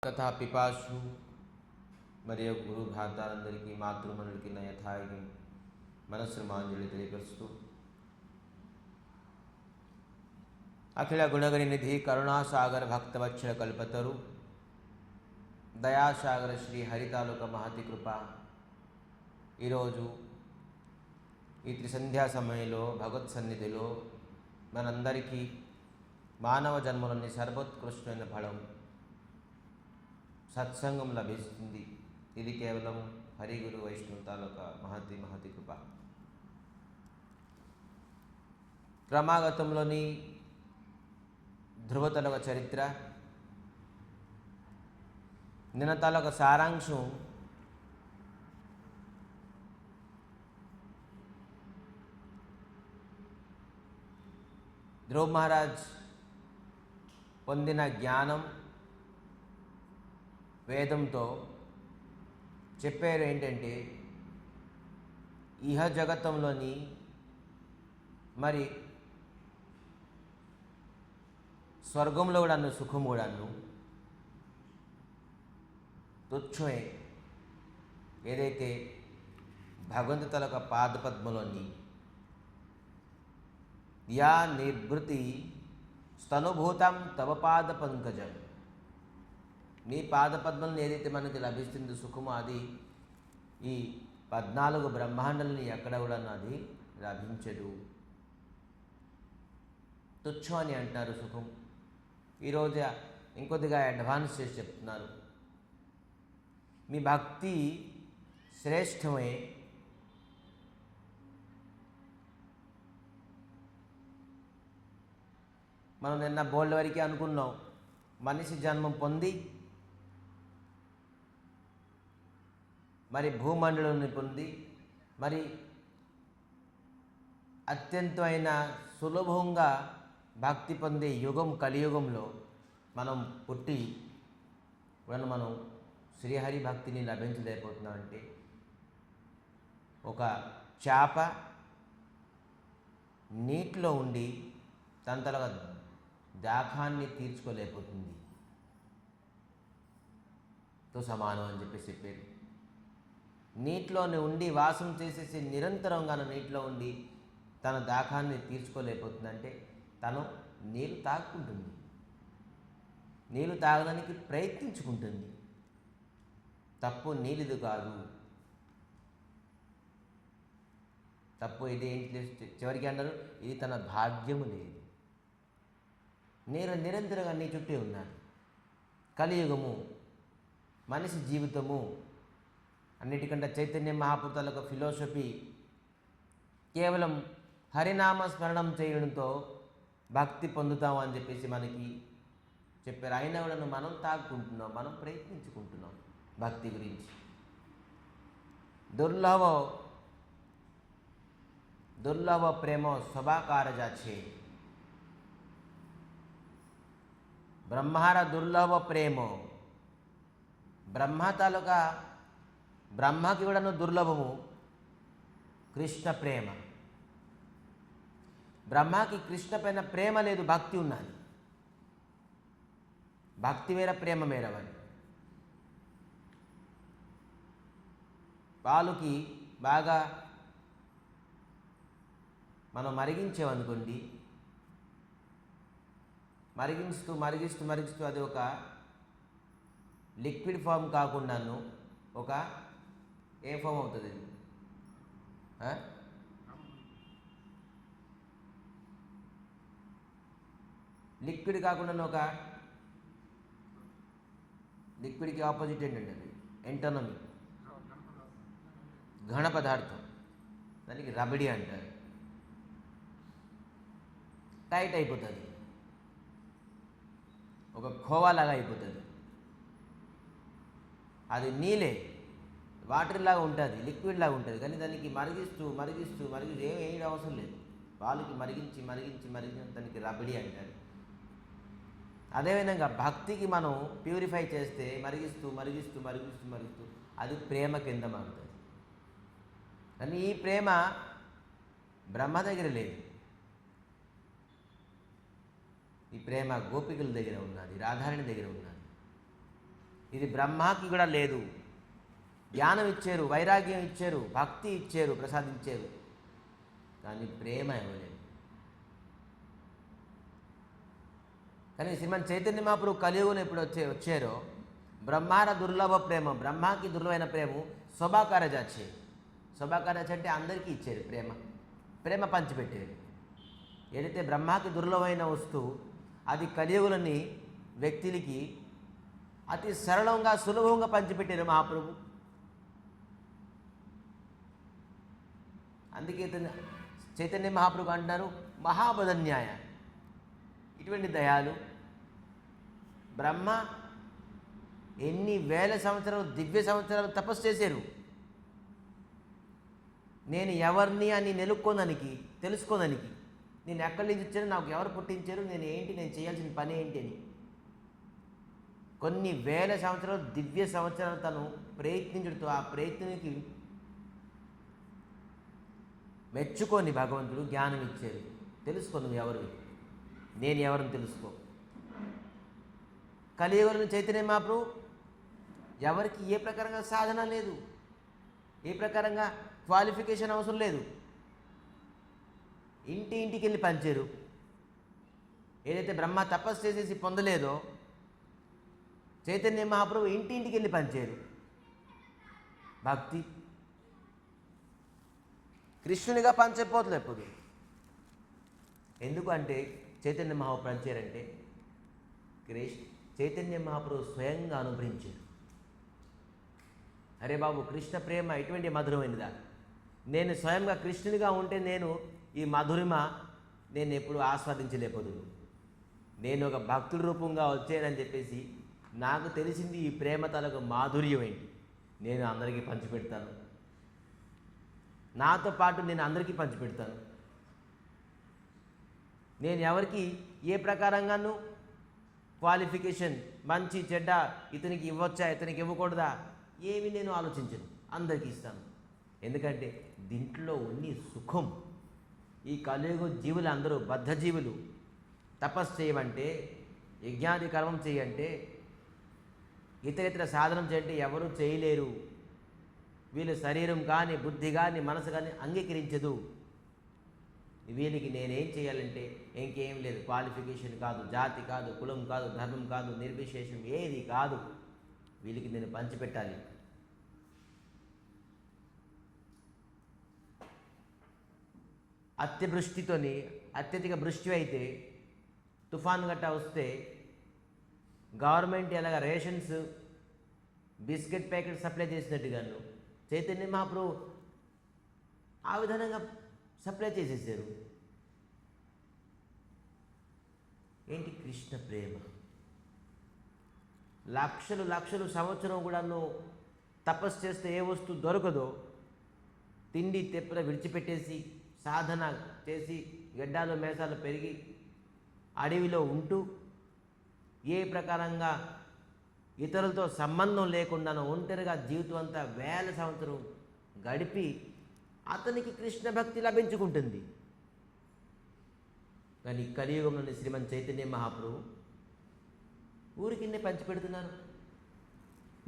కథా పిపాసు మరియు గురు భ్రాతాలందరికీ మాతృమనులకి నా యథాయి మనస్సు మాంజలి తెలియపరుస్తూ అఖిల గుణగణి నిధి కరుణాసాగర భక్తవత్సల కల్పతరు దయాసాగర శ్రీ హరితాలుక మహతి కృప ఈరోజు ఈ త్రిసంధ్యా సమయంలో భగవత్ సన్నిధిలో మనందరికీ మానవ జన్మలోని సర్వోత్కృష్టమైన ఫలం సత్సంగం లభిస్తుంది. ఇది కేవలం హరిగురు వైష్ణవ తాలూకా మహతి కృప. క్రమాగతంలోని ధ్రువతలక చరిత్ర నిన్న తాలూకా సారాంశం ధ్రువ మహారాజ్ పొందిన జ్ఞానం వేదంతో చెప్పారు ఏంటంటే ఇహ జగత్తంలోని మరి స్వర్గంలో కూడాను సుఖం కూడాను తుచ్చమే ఏదైతే భగవంతు తలక పాదపద్మలోని యా నిర్భృతి స్తనుభూతం తవ పాద పంకజం, నీ పాదపద్మలను ఏదైతే మనకి లభిస్తుందో సుఖము అది ఈ 14 బ్రహ్మాండాలని ఎక్కడ కూడా అది లభించదు. తుచ్చం అని అంటారు సుఖం. ఈరోజు ఇంకొద్దిగా అడ్వాన్స్ చేసి చెప్తున్నారు. మీ భక్తి శ్రేష్టమే, మనం నిన్న బోల్డ్ వరకే అనుకున్నాం. మనిషి జన్మం పొంది మరి భూమండలాన్ని పొంది మరి అత్యంతమైన సులభంగా భక్తి పొందే యుగం కలియుగంలో మనం పుట్టి మనం శ్రీహరి భక్తిని లభించలేకపోతున్నాం. అంటే ఒక చేప నీటిలో ఉండి తన తల దాహాన్ని తీర్చుకోలేకపోతుంది తో సమానం అని చెప్పారు. నీటిలోనే ఉండి వాసం చేసేసి నిరంతరంగా నీటిలో ఉండి తన దాహాన్ని తీర్చుకోలేకపోతుందంటే తను నీళ్ళు తాగుకుంటుంది, నీళ్ళు తాగడానికి ప్రయత్నించుకుంటుంది. తప్పు నీళ్ళది కాదు, తప్పు ఇది ఏంటి చివరికి అన్నారు, ఇది తన భాగ్యము లేదు. నేను నిరంతరంగా నీ చుట్టే ఉన్నాను. కలియుగము మనిషి జీవితము అన్నిటికంటే చైతన్య మహాపురుషుల ఫిలాసఫీ కేవలం హరినామ స్మరణం చేయడంతో భక్తి పొందుతాం అని చెప్పేసి మనకి చెప్పారు. అయినా కూడా మనం తాగుకుంటున్నాం, మనం ప్రయత్నించుకుంటున్నాం భక్తి గురించి. దుర్లభ ప్రేమ స్వభాకార జాచే, బ్రహ్మార దుర్లభ ప్రేమ. బ్రహ్మ తాలూకా బ్రహ్మకి కూడా దుర్లభము కృష్ణ ప్రేమ. బ్రహ్మకి కృష్ణ పైన ప్రేమ లేదు, భక్తి ఉన్నది. భక్తి వేర ప్రేమ మేరవని. పాలుకి బాగా మనం మరిగించామనుకోండి, మరిగిస్తూ అది ఒక లిక్విడ్ ఫామ్ కాకుండాను ఒక ఏ ఫామ్ అవుతుంది? ఇది లిక్విడ్ కాకుండా ఒక లిక్విడ్కి ఆపోజిట్ ఏంటంటే అది ఎంటోనమీ, ఘన పదార్థం. దానికి రబడి అంటారు. టైట్ అయిపోతుంది, ఒక ఖోవాలాగా అయిపోతుంది. అది నీళ్ళే, వాటర్ లాగా ఉంటుంది, లిక్విడ్ లాగా ఉంటుంది. కానీ దానికి మరిగిస్తూ ఏం అవసరం లేదు. పాలుకి మరిగించి దానికి రబడి అంటారు. అదేవిధంగా భక్తికి మనం ప్యూరిఫై చేస్తే మరిగిస్తూ అది ప్రేమ కింద మారుతుంది. కానీ ఈ ప్రేమ బ్రహ్మ దగ్గర లేదు. ఈ ప్రేమ గోపికల దగ్గర ఉన్నది, రాధారాణి దగ్గర ఉన్నది. ఇది బ్రహ్మకి కూడా లేదు. జ్ఞానం ఇచ్చారు, వైరాగ్యం ఇచ్చారు, భక్తి ఇచ్చారు, ప్రసాదించారు, కానీ ప్రేమ ఇవ్వలేదు. కానీ శ్రీమన్ చైతన్య మహాప్రభు కలియుగంలో ఎప్పుడు వచ్చారో బ్రహ్మార దుర్లభ ప్రేమ, బ్రహ్మాకి దుర్లభమైన ప్రేమ శోభాకారజ వచ్చేది. శోభాకారజ అంటే అందరికీ ఇచ్చారు ప్రేమ పంచిపెట్టారు. ఏదైతే బ్రహ్మాకి దుర్లభమైన వస్తువు అది కలియుగులని వ్యక్తులకి అతి సరళంగా సులభంగా పంచిపెట్టారు మహాప్రభు. అందుకే చైతన్య మహాప్రభు అంటున్నారు మహాబదన్యాయ. ఇటువంటి దయాలు బ్రహ్మ ఎన్ని వేల సంవత్సరాలు దివ్య సంవత్సరాలు తపస్సు చేశారు. నేను ఎవరిని అని తెలుసుకోదానికి నేను ఎక్కడి నుంచి వచ్చాను, నాకు ఎవరు పుట్టించారు, నేను ఏంటి, నేను చేయాల్సిన పని ఏంటి అని కొన్ని వేల సంవత్సరాలు దివ్య సంవత్సరాలు తను ప్రయత్నించుడుతూ ఆ ప్రయత్నానికి మెచ్చుకొని భగవంతుడు జ్ఞానం ఇచ్చారు. తెలుసుకో, నువ్వు ఎవరు, నేను ఎవరిని తెలుసుకో. కలియుగంలో చైతన్య మహాప్రభు ఎవరికి ఏ ప్రకారంగా సాధన లేదు, ఏ ప్రకారంగా క్వాలిఫికేషన్ అవసరం లేదు. ఇంటికి వెళ్ళి పంచారు. ఏదైతే బ్రహ్మ తపస్సు చేసేసి పొందలేదో చైతన్య మహాప్రభు ఇంటికి వెళ్ళి పంచారు. భక్తి కృష్ణునిగా పంచపోతుంది ఎప్పుడు. ఎందుకంటే చైతన్య మహాప్రభు పంచారంటే చైతన్య మహాప్రభు స్వయంగా అనుభవించారు. అరే బాబు, కృష్ణ ప్రేమ ఇటువంటి మధురమైనదా, నేను స్వయంగా కృష్ణునిగా ఉంటే నేను ఈ మధురిమ నేను ఎప్పుడు ఆస్వాదించలేకపోదు. నేను ఒక భక్తుల రూపంగా వచ్చానని చెప్పేసి నాకు తెలిసింది ఈ ప్రేమ తలకు మాధుర్యం ఏంటి, నేను అందరికీ పంచిపెడతాను, నాతో పాటు నేను అందరికీ పంచిపెడతాను. నేను ఎవరికి ఏ ప్రకారంగానూ క్వాలిఫికేషన్ మంచి చెడ్డ, ఇతనికి ఇవ్వచ్చా ఇతనికి ఇవ్వకూడదా, ఏమి నేను ఆలోచించను, అందరికీ ఇస్తాను. ఎందుకంటే దీంట్లో ఉన్ని సుఖం. ఈ కలియుగ జీవులు అందరూ బద్ధజీవులు. తపస్సు చేయమంటే, యజ్ఞాది కర్మం చేయంటే, ఇతర సాధనం చేయంటే ఎవరూ చేయలేరు. వీళ్ళ శరీరం కానీ బుద్ధి కానీ మనసు కానీ అంగీకరించదు. వీళ్ళకి నేనేం చేయాలంటే ఇంకేం లేదు, క్వాలిఫికేషన్ కాదు, జాతి కాదు, కులం కాదు, ధర్మం కాదు, నిర్విశేషం ఏది కాదు, వీళ్ళకి నేను పంచిపెట్టాలి. అత్యవృష్టితోని అత్యధిక వృష్టి అయితే తుఫాను గట్టా వస్తే గవర్నమెంట్ ఎలాగ రేషన్స్ బిస్కెట్ ప్యాకెట్ సప్లై చేసినట్టుగాను చైతన్య మహాప్రభు ఆ విధంగా సప్లై చేసేసారు. ఏంటి కృష్ణ ప్రేమ. లక్షలు సంవత్సరం కూడాను తపస్సు చేస్తే ఏ వస్తువు దొరకదో తిండి తెప్పల విడిచిపెట్టేసి సాధన చేసి గడ్డాలు మేసాలు పెరిగి అడవిలో ఉంటూ ఏ ప్రకారంగా ఇతరులతో సంబంధం లేకుండానో ఒంటరిగా జీవితం అంతా వేల సంవత్సరం గడిపి అతనికి కృష్ణ భక్తి లభించుకుంటుంది. కానీ కలియుగంలోని శ్రీమన్ చైతన్య మహాప్రభు ఊరికిన్నే పంచిపెడుతున్నారు.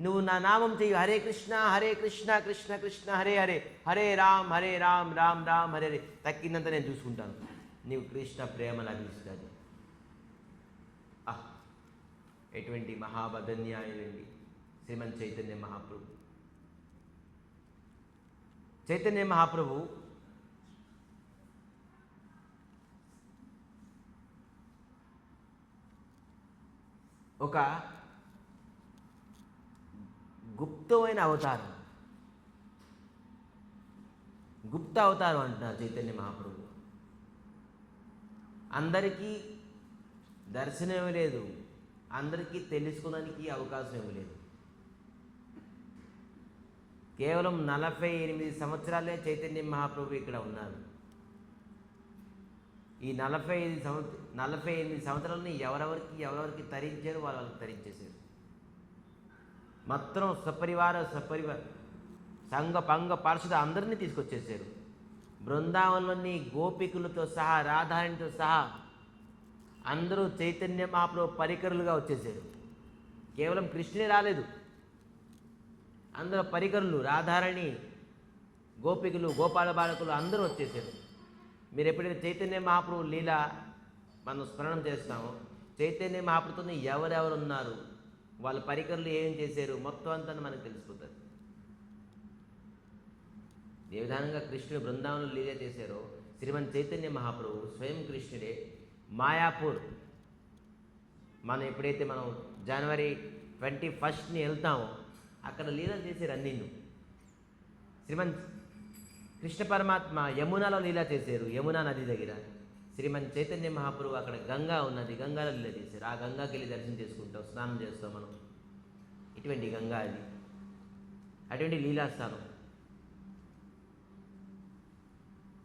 నువ్వు నా నామం చెయ్యి, హరే కృష్ణ కృష్ణ కృష్ణ హరే హరే, హరే రామ్ రామ్ రామ్ హరే హరే, తక్కినంత నేను చూసుకుంటాను, నీవు కృష్ణ ప్రేమ లభిస్తుంది. ఎటువంటి మహాబధన్యాయులండి శ్రీమన్ చైతన్య మహాప్రభు. చైతన్య మహాప్రభు ఒక గుప్తమైన అవతారం, గుప్త అవతారం అంటున్నారు చైతన్య మహాప్రభు. అందరికీ దర్శనం ఇవ్వలేదు, అందరికీ తెలుసుకోవడానికి అవకాశం ఇవ్వలేదు. కేవలం 48 సంవత్సరాలే చైతన్య మహాప్రభు ఇక్కడ ఉన్నారు. ఈ 48 సంవత్సరాలని ఎవరెవరికి తరించారు వాళ్ళకి తరించేశారు. మొత్తం సపరివార సంఘ పంగ పార్షద అందరినీ తీసుకొచ్చేసారు. బృందావనంలోని గోపికులతో సహా రాధారాణితో సహా అందరూ చైతన్య మహాప్రభు పరికరులుగా వచ్చేసారు. కేవలం కృష్ణుడే రాలేదు, అందులో పరికరులు, రాధారాణి, గోపికలు, గోపాల బాలకులు అందరూ వచ్చేసారు. మీరు ఎప్పుడైతే చైతన్య మహాప్రభు లీల మనం స్మరణం చేస్తామో, చైతన్య మహాప్రభుతో ఎవరెవరు ఉన్నారు, వాళ్ళ పరికరులు ఏం చేశారు, మొత్తం అంతా మనకు తెలిసిపోతుంది. ఏ విధంగా కృష్ణుడు బృందావనంలో లీల చేశారో, శ్రీమన్ చైతన్య మహాప్రభు స్వయం కృష్ణుడే మాయాపూర్, మనం ఎప్పుడైతే మనం జనవరి 21ని వెళ్తామో అక్కడ లీలలు చేశారు అన్నీ. శ్రీమన్ కృష్ణ పరమాత్మ యమునాలో లీల చేశారు, యమునా నది దగ్గర. శ్రీమన్ చైతన్య మహాప్రభు అక్కడ గంగా ఉన్నది, గంగాలో లీల చేశారు. ఆ గంగాకి వెళ్ళి దర్శనం చేసుకుంటాం, స్నానం చేస్తాం మనం. ఇటువంటి గంగా అది, అటువంటి లీలాస్థానం.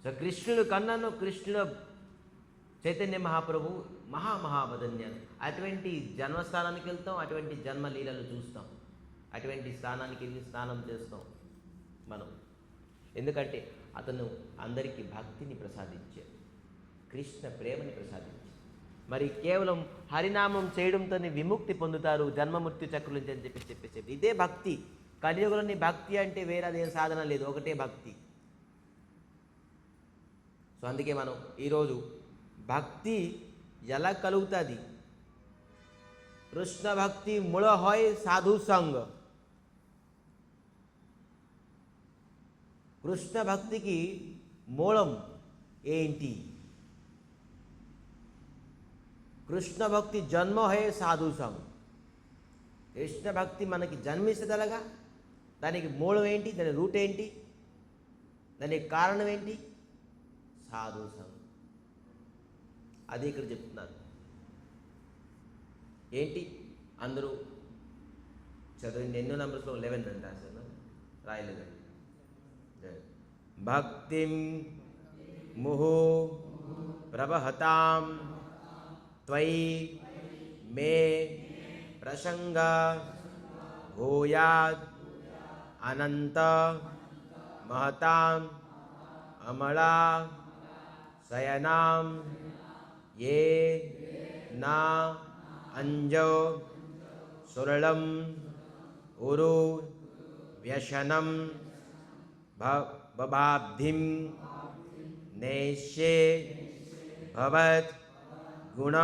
సో కృష్ణుడు కన్నను, కృష్ణుడు చైతన్య మహాప్రభు మహామహావదన్యాలు. అటువంటి జన్మస్థానానికి వెళ్తాం, అటువంటి జన్మలీలలు చూస్తాం, అటువంటి స్థానానికి వెళ్ళి స్నానం చేస్తాం మనం. ఎందుకంటే అతను అందరికీ భక్తిని ప్రసాదించాడు, కృష్ణ ప్రేమని ప్రసాదించాడు. మరి కేవలం హరినామం చేయడంతోనే విముక్తి పొందుతారు జన్మమృత్యు చక్రుల నుంచి అని చెప్పేసి ఇదే భక్తి. కలియుగంలోని భక్తి అంటే వేరే అదేం సాధన లేదు, ఒకటే భక్తి. సో అందుకే మనం ఈరోజు భక్తి ఎలా కలుగుతుంది, కృష్ణ భక్తి మూల হয় సాధు సంగ. కృష్ణ భక్తికి మూలం ఏంటి? కృష్ణ భక్తి జన్మ హే సాధు సంగ. కృష్ణ భక్తి మనకి జన్మిస్తుందలగా, దానికి మూలం ఏంటి, దాని రూట్ ఏంటి, దానికి కారణం ఏంటి? సాధు సంగ. అది ఇక్కడ చెప్తున్నారు. ఏంటి అందరూ చదవండి, ఎన్నో నెంబర్స్లో 11 అంటే అసలు రాయలేదండి. భక్తిం ముహు ప్రభహతాం త్వయి మే ప్రసంగ భూయాద్ అనంత మహతాం అమళా శయనాం ఏ నా అంజో సురళం ఉరు వ్యసనం బబాబ్ధిం నేష్యే భవత్ గుణ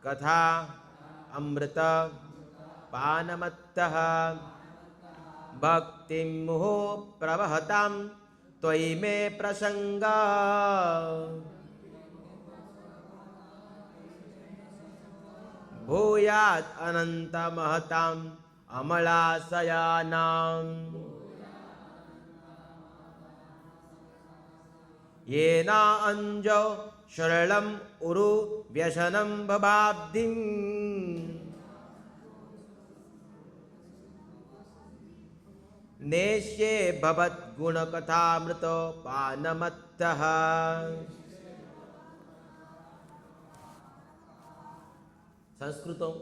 కథా అమృత పానమత్తః భక్తిం ముహు ప్రవహతాం త్వయి మే ప్రసంగా భూయాత్ అనంత మహతాం అమలాశయానాం ఏనా అంజో శరళం ఉరు వ్యసనం భబాబ్ధిం నేష్యే భవద్గుణకథామృతో పానమత్తః. సంస్కృతం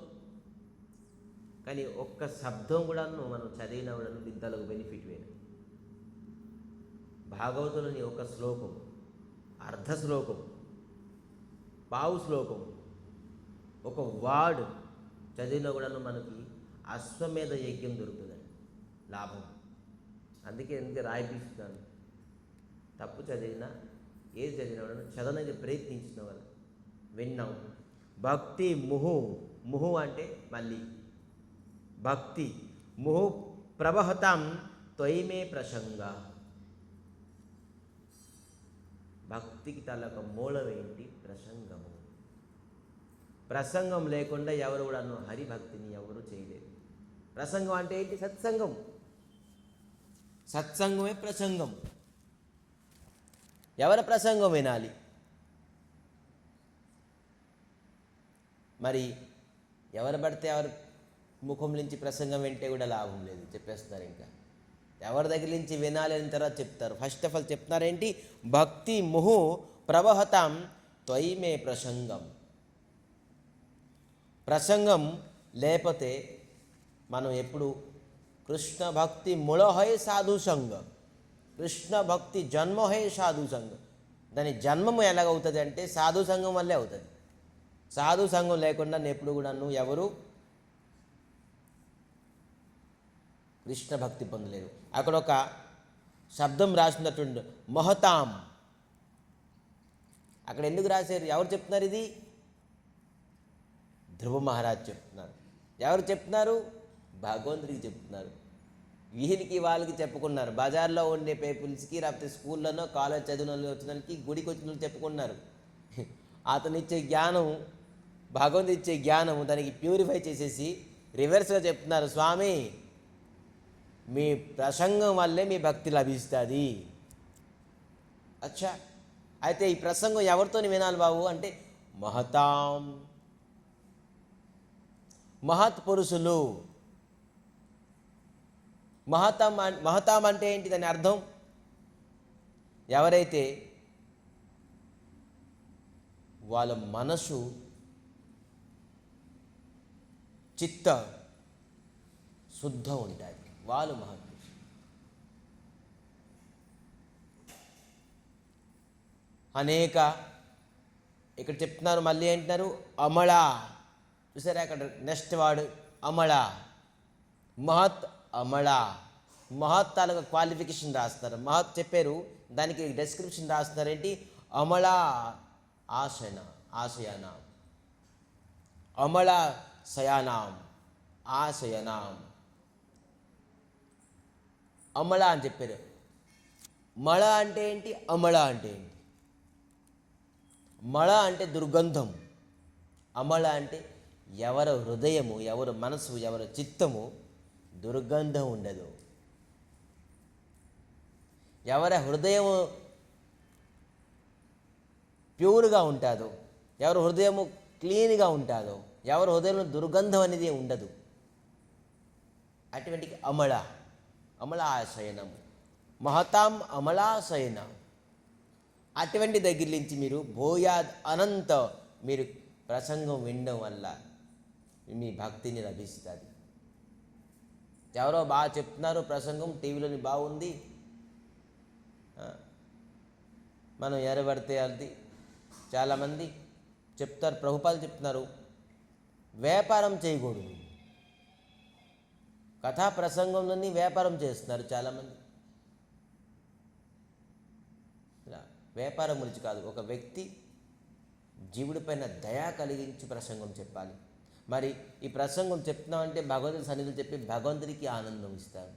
కానీ ఒక్క శబ్దం కూడాను మనం చదివిన కూడా విద్యలకు బెనిఫిట్ వేరు. భాగవతులని ఒక శ్లోకం, అర్ధ శ్లోకం, పావు శ్లోకం, ఒక వర్డ్ చదివినా కూడాను మనకి అశ్వమేధ యజ్ఞం దొరుకుతుందండి, లాభం. అందుకే రాయిపిస్తున్నాను. తప్పు చదివినా ఏది చదివినా కూడా చదవడానికి ప్రయత్నించిన వాళ్ళు విన్నాం. భక్తి ముహు, ముహు అంటే మళ్ళీ భక్తి, ముహు ప్రభహతాం త్వయిమే ప్రసంగ. భక్తికి తలక మూలం ఏంటి? ప్రసంగము. ప్రసంగం లేకుండా ఎవరు కూడా హరిభక్తిని ఎవరు చేయలేరు. ప్రసంగం అంటే ఏంటి? సత్సంగం. సత్సంగమే ప్రసంగం. ఎవరి ప్రసంగం వినాలి? మరి ఎవరు పడితే ఎవరి ముఖం నుంచి ప్రసంగం వింటే కూడా లాభం లేదు, చెప్పేస్తున్నారు. ఇంకా ఎవరి దగ్గర నుంచి వినాలి అని తర్వాత చెప్తారు. ఫస్ట్ ఆఫ్ ఆల్ చెప్తున్నారేంటి? భక్తి ముహు ప్రవహతాం త్వయి మే ప్రసంగం. ప్రసంగం లేకపోతే మనం ఎప్పుడు కృష్ణ భక్తి మూలహై సాధు సంగ, కృష్ణ భక్తి జన్మహై సాధు సంగ. దాని జన్మము ఎలాగవుతుంది అంటే సాధు సంఘం వల్లే అవుతుంది. సాధు సంఘం లేకుండా ఎప్పుడు కూడా ఎవరు కృష్ణ భక్తి పొందలేరు. అక్కడ ఒక శబ్దం రాసినటువంటి మహతాం, అక్కడ ఎందుకు రాశారు? ఎవరు చెప్తున్నారు ఇది? ధ్రువ మహారాజ్ చెప్తున్నారు. ఎవరు చెప్తున్నారు? భగవంతుడికి చెప్తున్నారు. వీళ్ళకి వాళ్ళకి చెప్పుకున్నారు. బజార్లో ఉండే పీపుల్స్కి, లేకపోతే స్కూల్లోనో కాలేజ్ చదివిన వచ్చినానికి, గుడికి వచ్చిన చెప్పుకున్నారు. అతను ఇచ్చే జ్ఞానం, భగవంతుడు ఇచ్చే జ్ఞానం దానికి ప్యూరిఫై చేసేసి రివర్స్గా చెప్తున్నారు. స్వామి, మీ ప్రసంగం వల్లే మీ భక్తి లభిస్తుంది. అచ్చా, అయితే ఈ ప్రసంగం ఎవరితో వినాలి బాబు అంటే మహతాం, మహత్ పురుషులు. మహతాం అంటే ఏంటి? దాని అర్థం ఎవరైతే వాళ్ళ మనసు చిత్త శుద్ధం ఉంటుంది, వాళ్ళు మహత్పురుషులు. అనేక ఇక్కడ చెప్తున్నారు. మళ్ళీ ఏంటున్నారు? అమళ. చూసారా అక్కడ నెక్స్ట్ వాడు అమళ, మహత్, అమళ. మహత్ తాలూకా క్వాలిఫికేషన్ రాస్తారు. మహత్ చెప్పారు, దానికి డెస్క్రిప్షన్ రాస్తున్నారు. ఏంటి? అమళ ఆశయనాం, అమళ శయానాం, ఆశయనాం. అమళ అని చెప్పారు. మళ అంటే ఏంటి? అమళ అంటే ఏంటి? మళ అంటే దుర్గంధం, అమళ అంటే ఎవరి హృదయము, ఎవరి మనసు, ఎవరి చిత్తము దుర్గంధం ఉండదు. ఎవరి హృదయము ప్యూర్గా ఉంటుందో, ఎవరి హృదయము క్లీన్గా ఉంటుందో, ఎవరి హృదయంలో దుర్గంధం అనేది ఉండదు, అటువంటి అమలాశయనం, మహతాం అమలాశయనం. అటువంటి దగ్గర నుంచి మీరు భూయాద్ అనంత మీరు ప్రసంగం వినడం వల్ల మీ భక్తిని లభిస్తుంది. ఎవరో బాగా చెప్తున్నారు ప్రసంగం, టీవీలోని బాగుంది, మనం ఎరబడితే అది. చాలామంది చెప్తారు, ప్రభుపాలు చెప్తున్నారు, వ్యాపారం చేయకూడదు. కథా ప్రసంగంలోని వ్యాపారం చేస్తున్నారు చాలామంది. వ్యాపారం గురించి కాదు, ఒక వ్యక్తి జీవుడి పైన దయా కలిగించి ప్రసంగం చెప్పాలి. మరి ఈ ప్రసంగం చెప్తున్నామంటే భగవంతుడి సన్నిధిలో చెప్పి భగవంతుడికి ఆనందం ఇస్తాడు.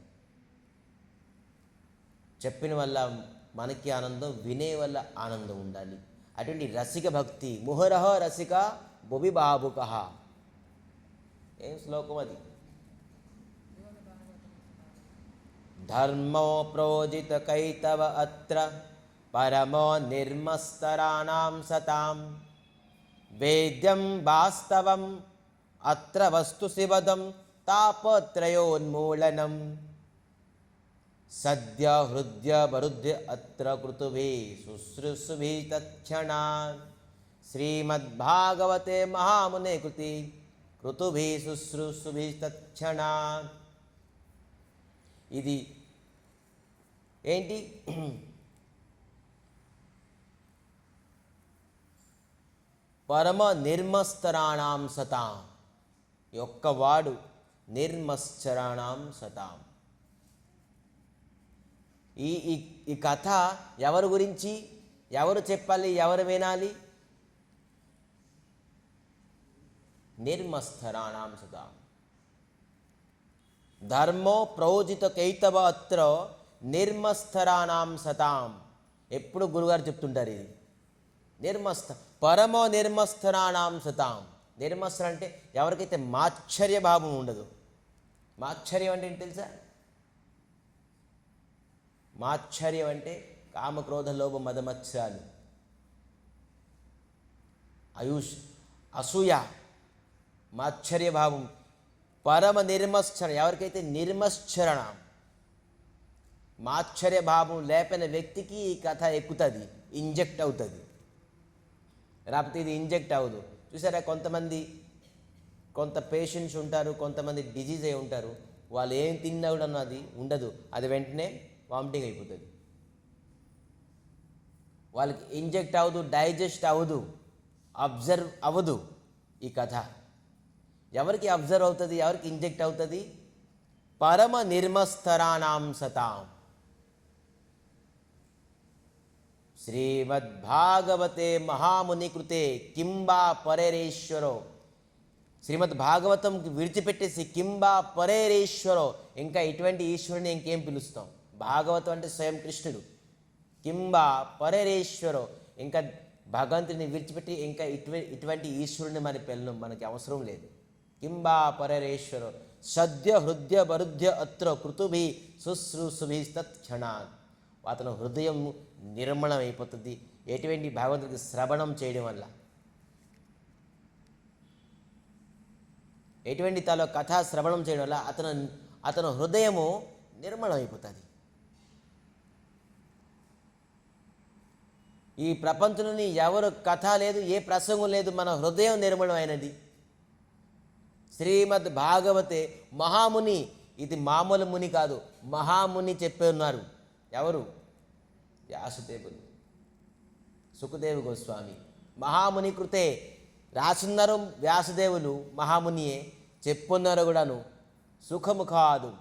చెప్పిన వల్ల మనకి ఆనందం, వినే వల్ల ఆనందం ఉండాలి. అటువంటి రసిక భక్తి. ముహరహ రసిక బొబి బాబుక. ఏం శ్లోకం అది? ధర్మో ప్రోజిత కైతవ అత్ర పరమో నిర్మస్తరాణాం సతాం వేద్యం వాస్తవం అత్ర వస్తు శివదం తాపత్రయోన్మూలనం సద్య హృదయ వరుద్య అత్ర కృతుభి శుశ్రూషుభి తత్క్షణాన్ శ్రీమద్భాగవతే మహామునే కృతి కృతుభి శుశ్రూషుభి తత్క్షణాన్. ఇది ఏంటి? పరమ నిర్మస్తరాణాం సతాం. ఒక్కవాడు నిర్మశ్చరాణాం సతాం. ఈ కథ ఎవరి గురించి, ఎవరు చెప్పాలి, ఎవరు వినాలి? నిర్మస్థరాణాం సతాం. ధర్మో ప్రౌజిత కైతవ అత్ర నిర్మస్థరాణాం సతాం. ఎప్పుడు గురుగారు చెప్తుంటారు ఇది. పరమో నిర్మస్థరాణాం సతాం. నిర్మస్థర అంటే ఎవరికైతే మాశ్చర్య భావం ఉండదు. మాశ్చర్యం అంటే ఏంటి తెలుసా? మాశ్చర్యం అంటే కామక్రోధ లోభ మదమత్సరాలు, అసూయ, మాశ్చర్య భావం. పరమ నిర్మశ్చరణ, ఎవరికైతే నిర్మశ్చరణ మాశ్చర్య భావం లేపని వ్యక్తికి ఈ కథ ఎక్కుతుంది, ఇంజెక్ట్ అవుతుంది. లేకపోతే ఇది ఇంజెక్ట్ అవ్వదు. చూసారా, కొంత పేషెంట్స్ ఉంటారు, కొంతమంది డిజీజ్ అయి ఉంటారు. వాళ్ళు ఏం తిన్నా కూడా అది ఉండదు, అది వెంటనే వామిటింగ్ అయిపోతుంది. వాళ్ళకి ఇంజెక్ట్ అవ్వదు, డైజెస్ట్ అవ్వదు, అబ్జర్వ్ అవ్వదు. ఈ కథ ఎవరికి అబ్జర్వ్ అవుతుంది, ఎవరికి ఇంజెక్ట్ అవుతుంది? పరమ నిర్మస్తరాణం సతాం. శ్రీమద్భాగవతే మహాముని కృతే కింబా పరేరేశ్వరో. శ్రీమద్ భాగవతం విడిచిపెట్టేసి కింబా పరేరేశ్వరో, ఇంకా ఇటువంటి ఈశ్వరుని ఇంకేం పిలుస్తాం? భాగవతం అంటే స్వయం కృష్ణుడు. కింబా పరేరేశ్వరో, ఇంకా భగవంతుని విడిచిపెట్టి ఇంకా ఇటువంటి ఈశ్వరుని మనకి అవసరం లేదు. కింబా పరేరేశ్వరో సద్య హృదయ వరుద్య అత్ర కృతుభి శుశ్రూషుభి తత్క్షణాత్. అతను హృదయం నిర్మలం అయిపోతుంది ఎటువంటి భగవంతుడికి శ్రవణం చేయడం వల్ల. ఎటువంటి తలో కథా శ్రవణం చేయడం వల్ల అతను హృదయము నిర్మలం అయిపోతుంది. ఈ ప్రపంచంలోని ఎవరు కథ లేదు, ఏ ప్రసంగం లేదు, మన హృదయం నిర్మలం అయినది. శ్రీమద్ భాగవతే మహాముని, ఇది మామూలు ముని కాదు, మహాముని చెప్పి ఉన్నారు. ఎవరు? వ్యాసదేవులు, సుఖదేవ గోస్వామి. మహాముని కృతే రాసున్నారు వ్యాసదేవులు, మహామునియే చెప్పున్నారు కూడాను. సుఖముఖాదు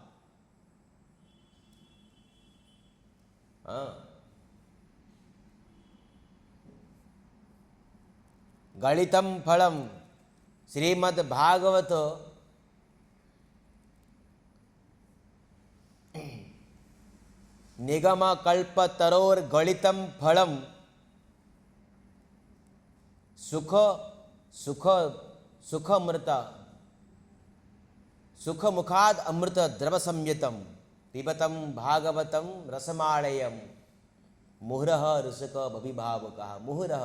గళితం ఫలం. శ్రీమద్ భాగవత నిగమ కల్ప తరోర్ గళితం ఫలం సుఖమృత సుఖముఖాద్ అమృత ద్రవ సంయుతం పిబతం భాగవతం రసమాళయం ముహురః ఋషిక భవిభావక. ముహురః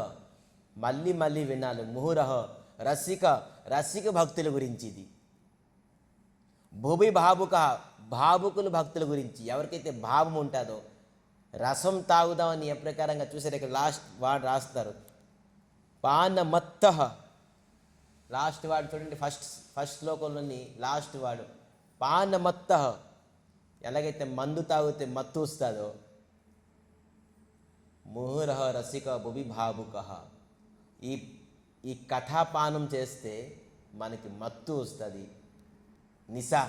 మళ్ళీ మళ్ళీ వినాలి. ముహురః రసిక భక్తుల గురించి ఇది. భువి భావుక భావుకులు భక్తుల గురించి. ఎవరికైతే భావం ఉంటుందో రసం తాగుదామని ఏ ప్రకారంగా చూసారు. ఇక్కడ లాస్ట్ వాడు రాస్తారు పానమత్త. లాస్ట్ వాడు చూడండి, ఫస్ట్ శ్లోకంలోని లాస్ట్ వాడు పానమత్త. ఎలాగైతే మందు తాగితే మత్తు వస్తుందో ముహురః రసిక భువి భావుక. ఈ కథాపానం చేస్తే మనకి మత్తు వస్తుంది. నిశా.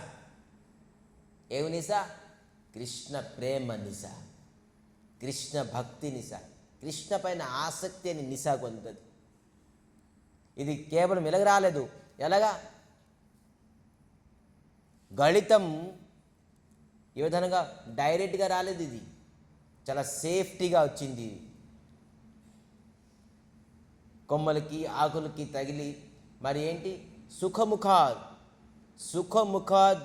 ఏమి నిశా? కృష్ణ ప్రేమ నిశా, కృష్ణ భక్తి నిశా, కృష్ణ పైన ఆసక్తి అని నిశా పొందుతుంది. ఇది కేవలం ఎలాగ రాలేదు, ఎలాగా గళితం ఈ విధంగా డైరెక్ట్గా రాలేదు. ఇది చాలా సేఫ్టీగా వచ్చింది. కొమ్మలకి ఆకులకి తగిలి. మరి ఏంటి? సుఖముఖాద్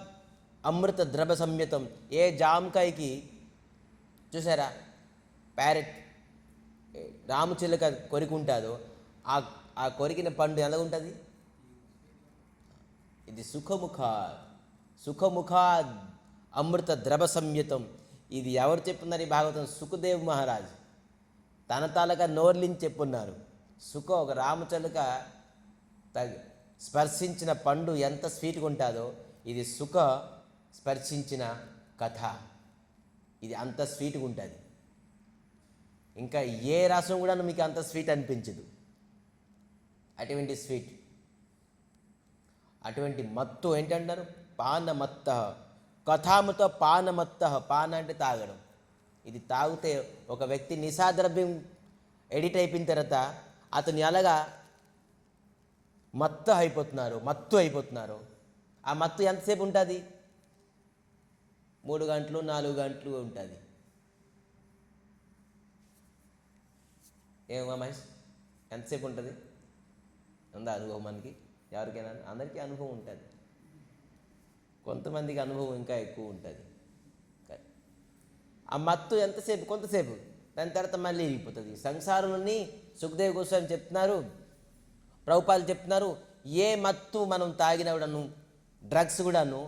అమృత ద్రవ సంయుతం. ఏ జామకాయకి చూసారా ప్యారెట్ రామచిలుక కొరికుంటుందో ఆ కొరికిన పండు ఎలా ఉంటుంది? ఇది సుఖముఖాద్ అమృత ద్రవ సంయుతం. ఇది ఎవరు చెప్పున్నారు ఈ భాగవతం? సుఖదేవ్ మహారాజ్ తన తాలూకా నోర్లించి చెప్పున్నారు. ఒక రామచిలుక స్పర్శించిన పండు ఎంత స్వీట్గా ఉంటుందో ఇది స్పర్శించిన కథ, ఇది అంత స్వీట్గా ఉంటుంది. ఇంకా ఏ రసం కూడా మీకు అంత స్వీట్ అనిపించదు. అటువంటి స్వీట్, అటువంటి మత్తు ఏంటంటారు? పానమత్త. కథామృత పానమత్త. పాన అంటే తాగడం. ఇది తాగితే ఒక వ్యక్తి నిశాద్రవ్యం ఎడిట్ అయిపోయిన తర్వాత అతను ఎలాగా మత్తు అయిపోతున్నారు. ఆ మత్తు ఎంతసేపు ఉంటుంది? 3 గంటలు 4 గంటలు ఉంటుంది. ఏమో మహేష్, ఎంతసేపు ఉంటుంది? ఉందా అనుభవం? మనకి ఎవరికైనా? అందరికీ అనుభవం ఉంటుంది. కొంతమందికి అనుభవం ఇంకా ఎక్కువ ఉంటుంది. ఆ మత్తు ఎంతసేపు? కొంతసేపు. దాని తర్వాత మళ్ళీ ఇరిగిపోతుంది. సంసారంలోని సుఖదేవ్ గోస్వామి చెప్తున్నారు, ప్రభుపాలు చెప్తున్నారు, ఏ మత్తు మనం తాగినా కూడాను, డ్రగ్స్ కూడాను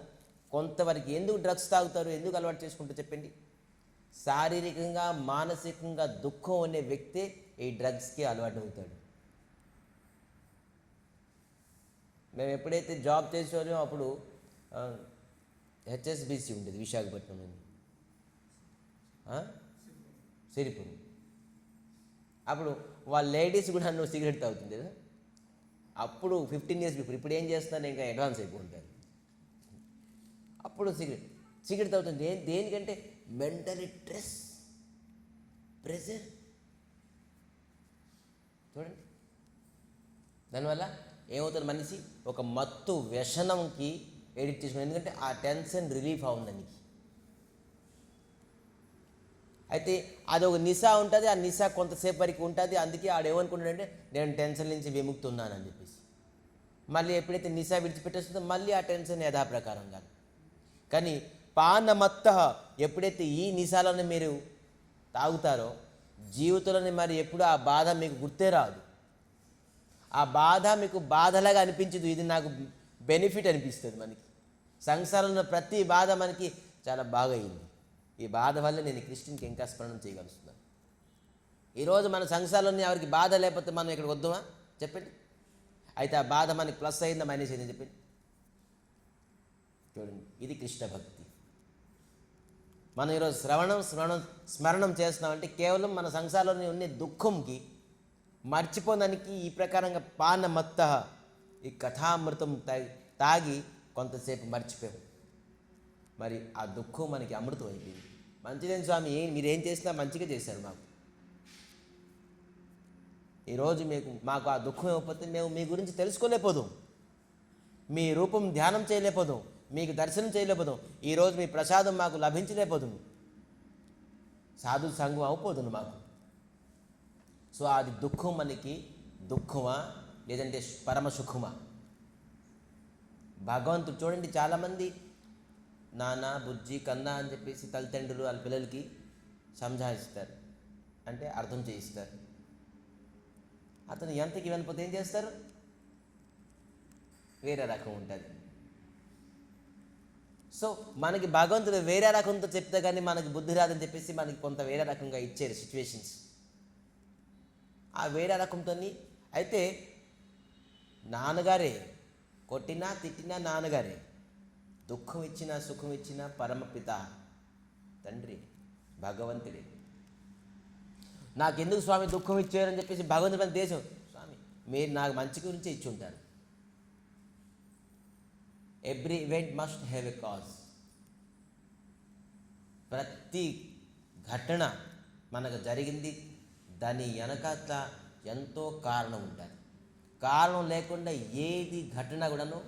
కొంతవరకు. ఎందుకు డ్రగ్స్ తాగుతారు? ఎందుకు అలవాటు చేసుకుంటారు చెప్పండి? శారీరకంగా మానసికంగా దుఃఖం అనే వ్యక్తే ఈ డ్రగ్స్కి అలవాటు అవుతాడు. మేము ఎప్పుడైతే జాబ్ చేసేవాళ్ళో అప్పుడు హెచ్ఎస్బిసి ఉండేది విశాఖపట్నం, సిరిపురం. అప్పుడు వాళ్ళ లేడీస్ కూడా నువ్వు సిగరెట్ తాగుతుంది కదా. అప్పుడు 15 years బిఫోర్. ఇప్పుడు ఏం చేస్తున్నారు? ఇంకా అడ్వాన్స్ అయిపోతుంటారు. అప్పుడు సిగరెట్ సిగరెట్ తాగుతుంది దేనికంటే మెంటలీ ప్రెషర్. చూడండి, దానివల్ల ఏమవుతుంది, మనిషి ఒక మత్తు వ్యసనంకి ఎడిట్ చేసుకుని, ఎందుకంటే ఆ టెన్షన్ రిలీఫ్ అవుందని. అయితే అది ఒక నిశా ఉంటుంది, ఆ నిశా కొంతసేపు వరకు ఉంటుంది. అందుకే ఆడేమనుకుంటాడంటే నేను టెన్షన్ నుంచి విముక్తున్నానని చెప్పేసి, మళ్ళీ ఎప్పుడైతే నిశా విడిచిపెట్టేస్తుందో మళ్ళీ ఆ టెన్షన్ యథాప్రకారం కాదు. కానీ పానమత్త ఎప్పుడైతే ఈ నిశాలను మీరు తాగుతారో జీవితంలోని మరి ఎప్పుడు ఆ బాధ మీకు గుర్తే రాదు. ఆ బాధ మీకు బాధలాగా అనిపించదు, ఇది నాకు బెనిఫిట్ అనిపిస్తుంది. మనకి సంసారంలో ప్రతి బాధ మనకి చాలా బాగా అయింది, ఈ బాధ వల్ల నేను క్రిస్టియన్కి ఇంకా స్మరణ చేయగలుగుతున్నాను. ఈరోజు మన సంసారంలో ఎవరికి బాధ లేకపోతే మనం ఇక్కడికి వద్దామా చెప్పండి? అయితే ఆ బాధ మనకి ప్లస్ అయిందా మైనస్ అయిందని చెప్పండి. చూడండి, ఇది కృష్ణ భక్తి. మనం ఈరోజు స్మరణం చేస్తున్నామంటే కేవలం మన సంసారంలో ఉన్న దుఃఖంకి మర్చిపోదానికి ఈ ప్రకారంగా పానమత్త ఈ కథామృతం తాగి కొంతసేపు మర్చిపోయాం. మరి ఆ దుఃఖం మనకి అమృతం అయిపోయింది. మంచిదేం స్వామి, మీరేం చేసినా మంచిగా చేశారు మాకు. ఈరోజు మాకు ఆ దుఃఖం ఇవ్వకపోతే మేము మీ గురించి తెలుసుకోలేకపోదాం, మీ రూపం ధ్యానం చేయలేకపోదాం, మీకు దర్శనం చేయలేకపోదాం, ఈరోజు మీ ప్రసాదం మాకు లభించలేకపోదాం, సాధు సంఘం అయిపోతుంది మాకు. సో అది దుఃఖం మనకి దుఃఖమా లేదంటే పరమ సుఖమా? భగవంతుడు చూడండి, చాలామంది నాన్న బుజ్జి కన్నా అని చెప్పేసి తల్లిదండ్రులు వాళ్ళ పిల్లలకి సంజాయిస్తారు, అంటే అర్థం చేయిస్తారు. అతను ఎంతకి వినకపోతే ఏం చేస్తారు? వేరే రకం ఉంటుంది. సో మనకి భగవంతుడు వేరే రకంతో చెప్తే కానీ మనకి బుద్ధి రాదని చెప్పేసి మనకి కొంత వేరే రకంగా ఇచ్చారు సిచ్యువేషన్స్. ఆ వేరే రకంతో అయితే నాన్నగారే కొట్టినా తిట్టినా నాన్నగారే, దుఃఖం ఇచ్చినా సుఖం ఇచ్చినా పరమపిత తండ్రి భగవంతుడే. నాకెందుకు స్వామి దుఃఖం ఇచ్చారని చెప్పేసి భగవంతుడి దేశం, స్వామి మీరు నాకు మంచి గురించి ఇచ్చి ఉంటారు. Every event must have a cause. ప్రతి ఘటన మనకు జరిగింది, దాని వెనకాల ఎంతో కారణం ఉంటుంది. కారణం లేకుండా ఏది ఘటన కూడాను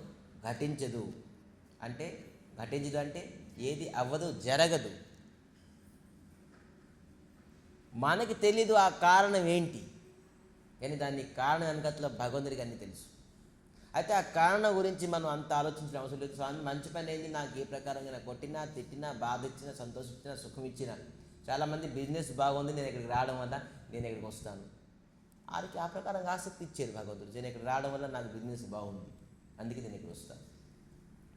ఘటించదు. అంటే ఏది అవ్వదు, జరగదు. మనకి తెలీదు ఆ కారణం ఏంటి, కానీ దాని కారణం వెనకట్ల భగవంతుడికి అన్నీ తెలుసు. అయితే ఆ కారణం గురించి మనం అంత ఆలోచించిన అవసరం లేదు. స్వామి మంచి పని ఏంది, నాకు ఏ ప్రకారంగా నాకు కొట్టినా తిట్టినా బాధ ఇచ్చినా సంతోషించినా సుఖం ఇచ్చినా, చాలామంది బిజినెస్ బాగుంది నేను ఇక్కడికి రావడం వల్ల నేను ఇక్కడికి వస్తాను, వారికి ఆ ప్రకారంగా ఆసక్తి ఇచ్చారు భగవంతుడు. నేను ఇక్కడ రావడం వల్ల నాకు బిజినెస్ బాగుంది అందుకే నేను ఇక్కడ వస్తాను.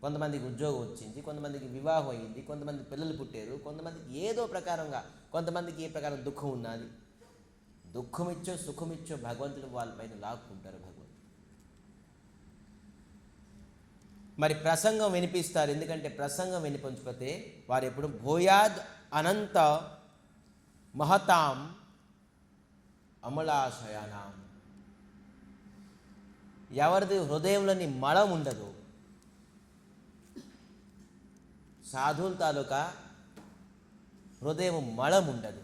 కొంతమందికి ఉద్యోగం వచ్చింది, కొంతమందికి వివాహం అయింది, కొంతమంది పిల్లలు పుట్టారు, కొంతమందికి ఏదో ప్రకారంగా, కొంతమందికి ఏ ప్రకారం దుఃఖం ఉన్నది. దుఃఖం ఇచ్చో సుఖం ఇచ్చో భగవంతుడు వాళ్ళపైన లాక్కుంటారు భగవంతుడు. మరి ప్రసంగం వినిపిస్తారు, ఎందుకంటే ప్రసంగం వినిపించకపోతే వారు ఎప్పుడు భూయాద్ అనంత మహతాం అమలాశయానాం, ఎవరిది హృదయంలోని మలం ఉండదు, సాధువుల తాలూకా హృదయం మలం ఉండదు.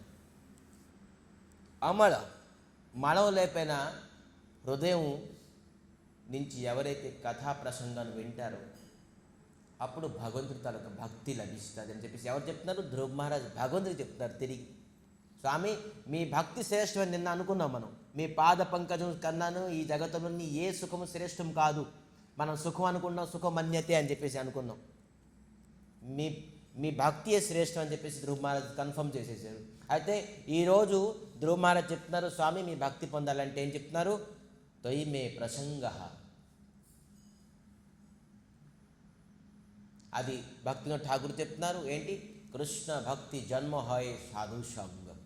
మలం లేకపోయినా హృదయం నుంచి ఎవరైతే కథా ప్రసంగాన్ని వింటారో అప్పుడు భగవంతుడి తాలూకా భక్తి లభిస్తుంది అని చెప్పేసి ఎవరు చెప్తున్నారు? ధ్రువ మహారాజ్ భగవంతుడు చెప్తున్నారు తిరిగి. స్వామి మీ భక్తి శ్రేష్టమని నిన్న అనుకున్నాం మనం, మీ పాద పంకజం కన్నాను ఈ జగత్తులోని ఏ సుఖము శ్రేష్టం కాదు, మనం సుఖం అనుకున్నాం, సుఖమన్యతే అని చెప్పేసి అనుకున్నాం. మీ భక్తియే శ్రేష్టం అని చెప్పేసి ధ్రువ మహారాజ్ కన్ఫర్మ్ చేసేసారు. అయితే ఈరోజు ధ్రువ మహారాజ్ చెప్తున్నారు, స్వామి మీ భక్తి పొందాలంటే ఏం చెప్తున్నారు? తొయి మే ప్రసంగ, అది భక్తిలో ఠాకూర్ చెప్తున్నారు. ఏంటి? కృష్ణ భక్తి జన్మ హాయ్ సాధు సంగం.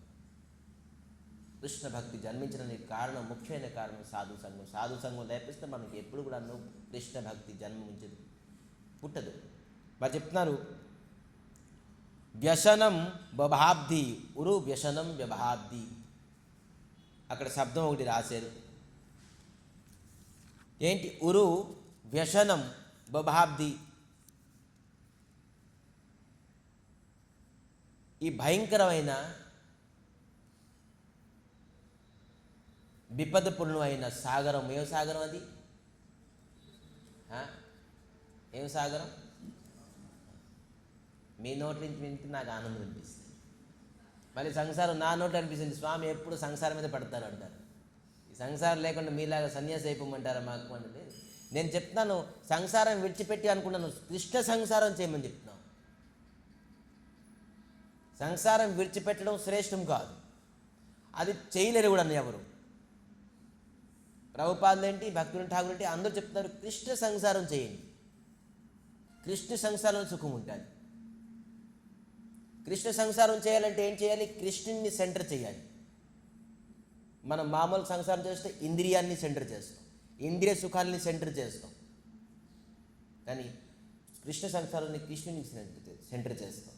కృష్ణ భక్తి జన్మించడానికి కారణం, ముఖ్యమైన కారణం సాధు సంఘం. సాధు సంఘం లేపిస్తే మనకి ఎప్పుడు కూడా కృష్ణ భక్తి జన్మించదు, పుట్టదు. మరి చెప్తున్నారు వ్యసనం బభాబ్ది, ఉరు వ్యసనం వ్యభాబ్ది. అక్కడ శబ్దం ఒకటి రాశారు. ఏంటి? ఉరు వ్యసనం బభాబ్ది. ఈ భయంకరమైన విపదపూర్ణమైన సాగరం, ఏం సాగరం అది? ఏం సాగరం? మీ నోటి నుంచి వింటే నాకు ఆనందం అనిపిస్తుంది. మళ్ళీ సంసారం నా నోటి అనిపిస్తుంది, స్వామి ఎప్పుడు సంసారం మీద పడతారు అంటారు. ఈ సంసారం లేకుండా మీలాగా సన్యాసి అయిపోమంటారా మాకు అంటే? నేను చెప్తున్నాను, సంసారం విడిచిపెట్టి అనుకున్నాను, కృష్ణ సంసారం చేయమని చెప్తున్నాను. సంసారం విడిచిపెట్టడం శ్రేష్టం కాదు, అది చేయలేరు కూడా ఎవరు. ప్రభుపాదులేంటి, భక్తులు ఠాగూరేంటి అందరూ చెప్తున్నారు, కృష్ణ సంసారం చేయండి, కృష్ణ సంసారంలో సుఖం ఉంటుంది. కృష్ణ సంసారం చేయాలంటే ఏం చేయాలి? కృష్ణుని సెంటర్ చేయాలి. మనం మామూలు సంసారం చేస్తే ఇంద్రియాన్ని సెంటర్ చేస్తాం, ఇంద్రియ సుఖాలని సెంటర్ చేస్తాం. కానీ కృష్ణ సంసారాన్ని కృష్ణుని సెంటర్ చేస్తాం.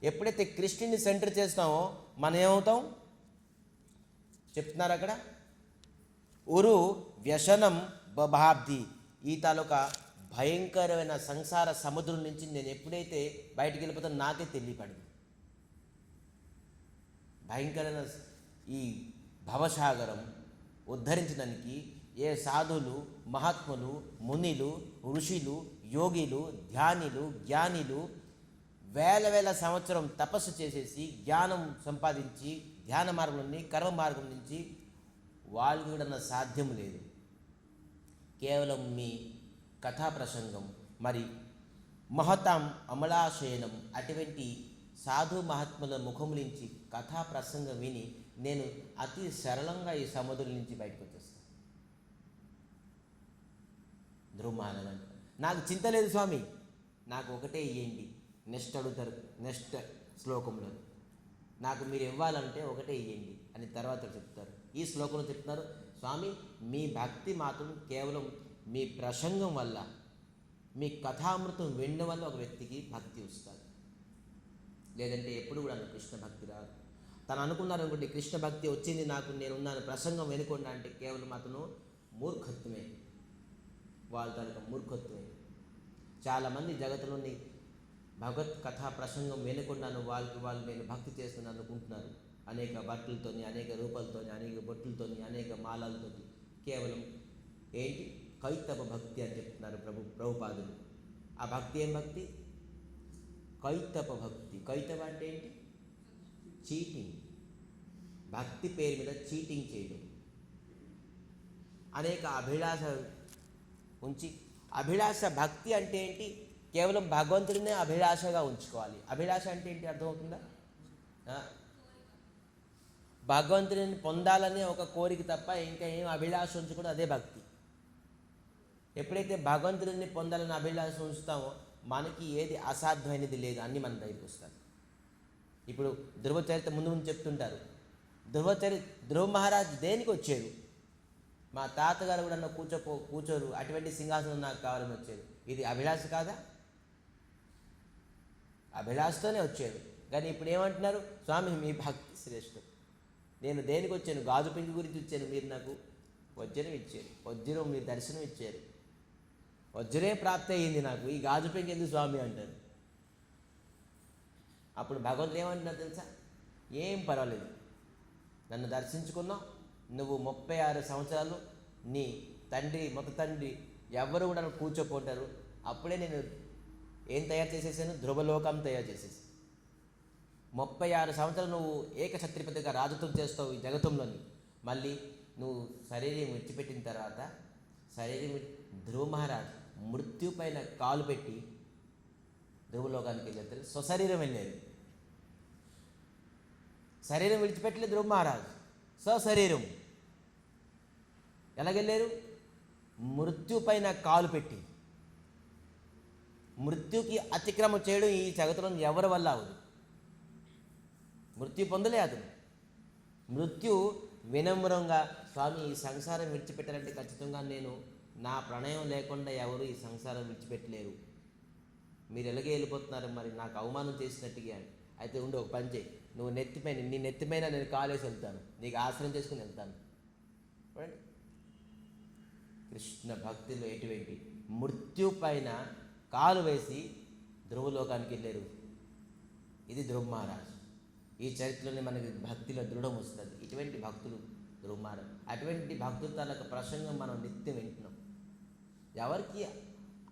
ఎప్పుడైతే కృష్ణుని సెంటర్ చేస్తామో మనం ఏమవుతాం చెప్తున్నారు అక్కడ. ఉరు వ్యసనం బభాబ్ది, ఈ తాలూకా భయంకరమైన సంసార సముద్రం నుంచి నేను ఎప్పుడైతే బయటికి వెళ్ళిపోతానో నాకే తెలియపడింది. భయంకరమైన ఈ భవసాగరం ఉద్ధరించడానికి ఏ సాధువులు, మహాత్ములు, మునిలు, ఋషులు, యోగిలు, ధ్యానులు, జ్ఞానిలు వేల సంవత్సరం తపస్సు చేసేసి జ్ఞానం సంపాదించి ధ్యాన మార్గం నుండి కర్మ మార్గం నుంచి వాళ్ళకి కూడా సాధ్యం లేదు. కేవలం మీ కథా ప్రసంగం, మరి మహతాం అమలాశయనం అటువంటి సాధు మహాత్ముల ముఖం నుంచి కథా ప్రసంగం విని నేను అతి సరళంగా ఈ సముద్రం నుంచి బయటకు వచ్చేస్తాను. ధ్రుమానని నాకు చింత లేదు స్వామి, నాకు ఒకటే ఇవ్వండి. నెక్స్ట్ అడుగుతారు, నెక్స్ట్ శ్లోకంలో నాకు మీరు ఇవ్వాలంటే ఒకటే ఇవ్వండి అని తర్వాత చెప్తారు. ఈ శ్లోకంలో చెప్తున్నారు, స్వామి మీ భక్తి మాత్రం కేవలం మీ ప్రసంగం వల్ల, మీ కథామృతం వినడం వల్ల ఒక వ్యక్తికి భక్తి వస్తుంది. లేదంటే ఎప్పుడు కూడా కృష్ణ భక్తి రాదు. తను అనుకున్నారు అనుకోండి, కృష్ణ భక్తి వచ్చింది నాకు, నేనున్నాను, ప్రసంగం వినకుండా అంటే కేవలం అతను మూర్ఖత్వమే, వాళ్ళ తనకు మూర్ఖత్వమే. చాలామంది జగత్తులోని భగవత్ కథా ప్రసంగం వినకుండాను వాళ్ళు నేను భక్తి చేస్తున్నాను అనుకుంటున్నారు. అనేక బట్టలతోని, అనేక రూపాలతోని, అనేక బొట్టులతోని, అనేక మాలలతోని, కేవలం ఏంటి కైతవ భక్తి అని చెప్తున్నారు ప్రభుపాదులు. ఆ భక్తి ఏం భక్తి? కైతవ భక్తి. కైతవ అంటే ఏంటి? చీటింగ్. భక్తి పేరు మీద చీటింగ్ చేయడం. అనేక అభిలాష ఉంచి, అభిలాష భక్తి అంటే ఏంటి? కేవలం భగవంతుడినే అభిలాషగా ఉంచుకోవాలి. అభిలాష అంటే ఏంటి అర్థమవుతుందా? భగవంతుడిని పొందాలనే ఒక కోరిక తప్ప ఇంకా ఏం అభిలాష ఉంచుకుంటే అదే భక్తి. ఎప్పుడైతే భగవంతుడిని పొందాలని అభిలాష ఉంచుతామో మనకి ఏది అసాధ్యమైనది లేదు, అన్నీ మన దగ్గరికి వస్తాయి. ఇప్పుడు ధ్రువ చరిత్ర ముందు చెప్తుంటారు. ధ్రువ మహారాజ్ దేనికి వచ్చారు? మా తాతగారు కూడా నన్ను కూర్చోరు, అటువంటి సింహాసనం నాకు కావాలని వచ్చారు. ఇది అభిలాష కాదా? అభిలాషతోనే వచ్చారు. కానీ ఇప్పుడు ఏమంటున్నారు? స్వామి మీ భక్తి శ్రేష్టం, నేను దేనికి వచ్చాను? గాజు పిండి గురించి వచ్చాను, మీరు నాకు వజ్రం ఇచ్చారు, వజ్రం మీరు దర్శనం ఇచ్చారు, వజ్రే ప్రాప్తి అయ్యింది నాకు, ఈ గాజు పిండి ఎందుకు స్వామి అంటారు. అప్పుడు భగవంతుడు ఏమంటున్నారు తెలుసా? ఏం పర్వాలేదు, నన్ను దర్శించుకున్నావు, నువ్వు 36 సంవత్సరాలు నీ తండ్రి మొత్త తండ్రి ఎవరు కూడా కూర్చోపోతారు. అప్పుడే నేను ఏం తయారు చేసేసాను? ధ్రువలోకం తయారు చేసేసి 36 సంవత్సరాలు నువ్వు ఏకఛత్రపతిగా రాజత్వం చేస్తావు ఈ జగతంలోని. మళ్ళీ నువ్వు శరీరం విడిచిపెట్టిన తర్వాత ధ్రువ మహారాజ్ మృత్యు పైన కాలు పెట్టి ధ్రువలోకానికి వెళ్ళారు. స్వశరీరం వెళ్ళారు, శరీరం విడిచిపెట్టలేదు ధ్రువ మహారాజ్, స్వశరీరం. ఎలాగెళ్ళారు? మృత్యు పైన కాలు పెట్టి. మృత్యుకి అతిక్రమం చేయడం ఈ జగత్తులో ఎవరి వల్ల అవదు. మృత్యు పొందలే అతను. మృత్యు వినమ్రంగా, స్వామి ఈ సంసారం విడిచిపెట్టాలంటే ఖచ్చితంగా నేను నా ప్రణయం లేకుండా ఎవరు ఈ సంసారం విడిచిపెట్టలేరు, మీరు ఎలాగే వెళ్ళిపోతున్నారు, మరి నాకు అవమానం చేసినట్టుగా. అయితే ఉండి ఒక పని చేయి, నువ్వు నీ నెత్తిపైన నేను కాలేసి వెళ్తాను, నీకు ఆశ్రయం చేసుకుని వెళ్తాను. చూడండి, కృష్ణ భక్తిలో ఎటువంటి మృత్యు పైన కాలు వేసి ధ్రువలోకానికి వెళ్ళారు ఇది ధ్రువ మహారాజ్. ఈ చరిత్రలోనే మనకి భక్తిలో దృఢం వస్తుంది. ఇటువంటి భక్తులు ధ్రువ మహారాజ్. అటువంటి భక్తుల తాలూకు ప్రసంగం మనం నిత్యం వింటున్నాం. ఎవరికి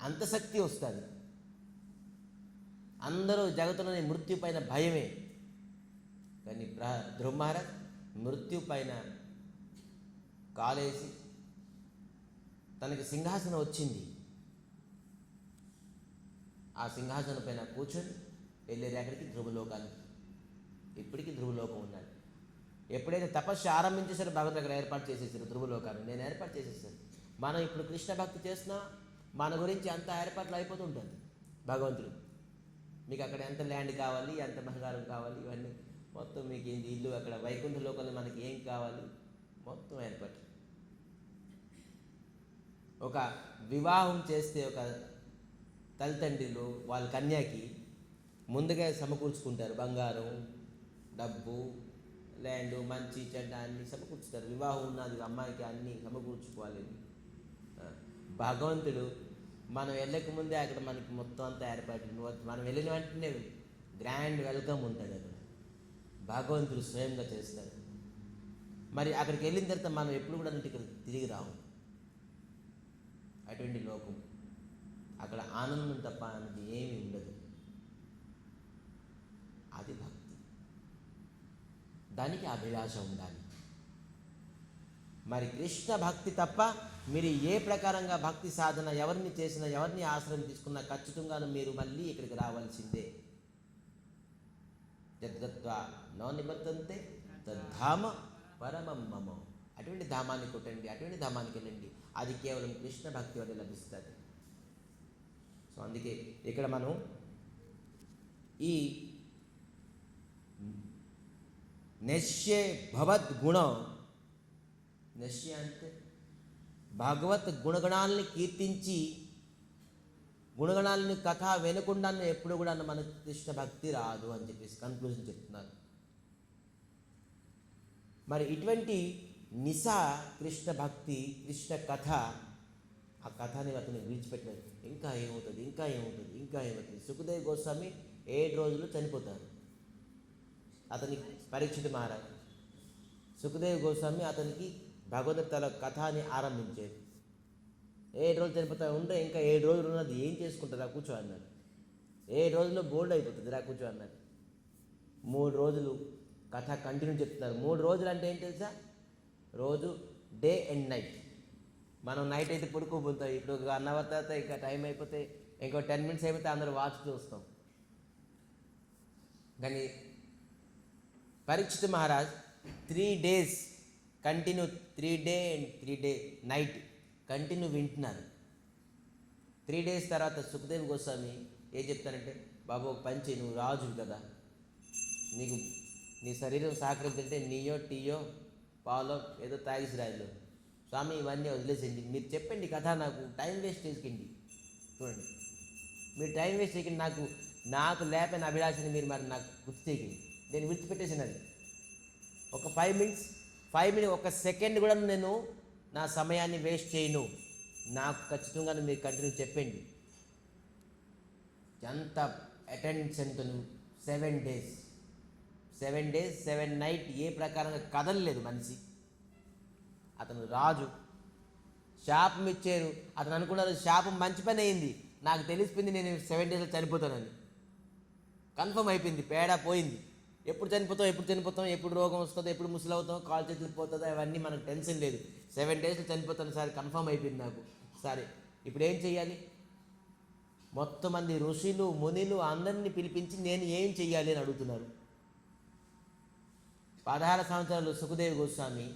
అంత శక్తి వస్తుంది? అందరూ జగత్తులోని మృత్యు పైన భయమే, కానీ ధ్రువ మహారాజ్ మృత్యు పైన కాలేసి తనకి సింహాసనం వచ్చింది. ఆ సింహాసనం పైన కూర్చొని వెళ్ళేది ఎక్కడికి? ధ్రువలోకానికి. ఇప్పటికీ ధ్రువలోకం ఉన్నాడు. ఎప్పుడైతే తపస్సు ఆరంభించేసారో భగవంతుడు అక్కడ ఏర్పాటు చేసేసారు ధ్రువలోకాన్ని. నేను ఏర్పాటు చేసేసాను. మనం ఇప్పుడు కృష్ణ భక్తి చేస్తున్నా మన గురించి అంత ఏర్పాట్లు అయిపోతుంటుంది భగవంతుడు. మీకు అక్కడ ఎంత ల్యాండ్ కావాలి, ఎంత బంగారం కావాలి, ఇవన్నీ మొత్తం మీకు ఏంటి ఇల్లు, అక్కడ వైకుంఠ లోకంలో మనకి ఏం కావాలి మొత్తం ఏర్పాటు. ఒక వివాహం చేస్తే ఒక తల్లిదండ్రులు వాళ్ళ కన్యకి ముందుగా సమకూర్చుకుంటారు. బంగారం, డబ్బు, ల్యాండ్, మంచి చెడ్డ అన్నీ సమకూర్చుతారు. వివాహం ఉన్నది అమ్మాయికి అన్నీ సమకూర్చుకోవాలి. భగవంతుడు మనం వెళ్ళక ముందే అక్కడ మనకి మొత్తం అంతా ఏర్పాటు. మనం వెళ్ళిన వెంటనే గ్రాండ్ వెల్కమ్ ఉంటుంది. అక్కడ భగవంతుడు స్వయంగా చేస్తారు. మరి అక్కడికి వెళ్ళిన తర్వాత మనం ఎప్పుడు కూడా ఇక్కడ తిరిగి రాము. అటువంటి లోకం, అక్కడ ఆనందం తప్ప అనేది ఏమీ ఉండదు. అది భక్తి. దానికి అభిలాష ఉండాలి. మరి కృష్ణ భక్తి తప్ప మీరు ఏ ప్రకారంగా భక్తి సాధన ఎవరిని చేసినా, ఎవరిని ఆశ్రయం తీసుకున్నా ఖచ్చితంగాను మీరు మళ్ళీ ఇక్కడికి రావాల్సిందే. యద్గత్వా నో నిబద్ధంతే తద్ధామ పరమం మమ. అటువంటి ధామాన్ని కొట్టండి, అటువంటి ధామానికి వెళ్ళండి. అది కేవలం కృష్ణ భక్తి వల్ల లభిస్తుంది. సో అందుకే ఇక్కడ మనం ఈ నశ్యే భవద్గుణం, నశ్య అంటే భగవత్ గుణగణాలని కీర్తించి, గుణగణాలని కథ వినకుండా ఎప్పుడు కూడా మనకు కృష్ణ భక్తి రాదు అని చెప్పేసి కన్క్లూజన్ చెప్తున్నారు. మరి ఇటువంటి నిశా కృష్ణ భక్తి, కృష్ణ కథ, ఆ కథని అతను విడిచిపెట్టినారు. ఇంకా ఏమవుతుంది, ఇంకా ఏమవుతుంది, ఇంకా ఏమవుతుంది. సుఖదేవ్ గోస్వామి 7 రోజులు చనిపోతారు. అతని పరీక్షిత్ మహారాజ్ సుఖదేవ్ గోస్వామి అతనికి భగవద్గీత కథని ఆరంభించారు. 7 రోజులు చనిపోతా ఉంటే ఇంకా 7 రోజులు ఉన్నది, ఏం చేసుకుంటారా కూర్చో అన్నారు. 7 రోజుల్లో బోల్డ్ అయిపోతుంది, రా కూర్చో అన్నారు. 3 రోజులు కథ కంటిన్యూ చెప్తున్నారు. 3 రోజులు అంటే ఏం తెలుసా? రోజు డే అండ్ నైట్. మనం నైట్ అయితే పడుకోబోతాం. ఇప్పుడు ఒక 1 అవర్ తర్వాత ఇంకా టైం అయిపోతే, ఇంకో 10 మినిట్స్ అయిపోతే అందరూ వాచ్ చూస్తాం. కానీ Parikshit Maharaj 3 days continue, 3 day and 3 day night continue వింటున్నారు. 3 days తర్వాత సుఖదేవ్ గోస్వామి ఏం చెప్తారంటే, బాబు ఒక పని చేయి, నువ్వు రాజువి కదా, నీకు నీ శరీరం సహకరిస్తుంటే నీయో టీయో పాలో ఏదో తాగిసి రాయలు స్వామి, ఇవన్నీ వదిలేసేయండి, మీరు చెప్పండి కథ, నాకు టైం వేస్ట్ చేసుకండి. చూడండి, మీరు టైం వేస్ట్ చేయకండి, నాకు లేపని అభిలాషని మీరు మరి నాకు గుర్తు చేయకండి. నేను విడిచిపెట్టేసినది ఒక 5 minutes, 5 minutes, 1 second కూడా నేను నా సమయాన్ని వేస్ట్ చేయను. నాకు ఖచ్చితంగా మీరు కంటిన్యూ చెప్పండి. ఎంత అటెన్షన్తో 7 days 7 night ఏ ప్రకారంగా కదలలేదు మనిషి. అతను రాజు, శాపం ఇచ్చారు. అతను అనుకున్నారు శాపం మంచి పని అయింది, నాకు తెలిసిపోయింది నేను 7 days చనిపోతానని. కన్ఫర్మ్ అయిపోయింది, పేడా పోయింది. ఎప్పుడు చనిపోతాం, ఎప్పుడు రోగం వస్తుందో, ఎప్పుడు ముసలవుతాం, కాలు చేతులు పోతుందో, అవన్నీ మనకు టెన్షన్ లేదు. 7 days చనిపోతాను సార్, కన్ఫర్మ్ అయిపోయింది నాకు. సరే ఇప్పుడు ఏం చెయ్యాలి? మొత్తం మంది ఋషులు మునులు అందరినీ పిలిపించి నేను ఏం చెయ్యాలి అని అడుగుతున్నారు. 16 సంవత్సరాలు సుఖదేవ్ గోస్వామి,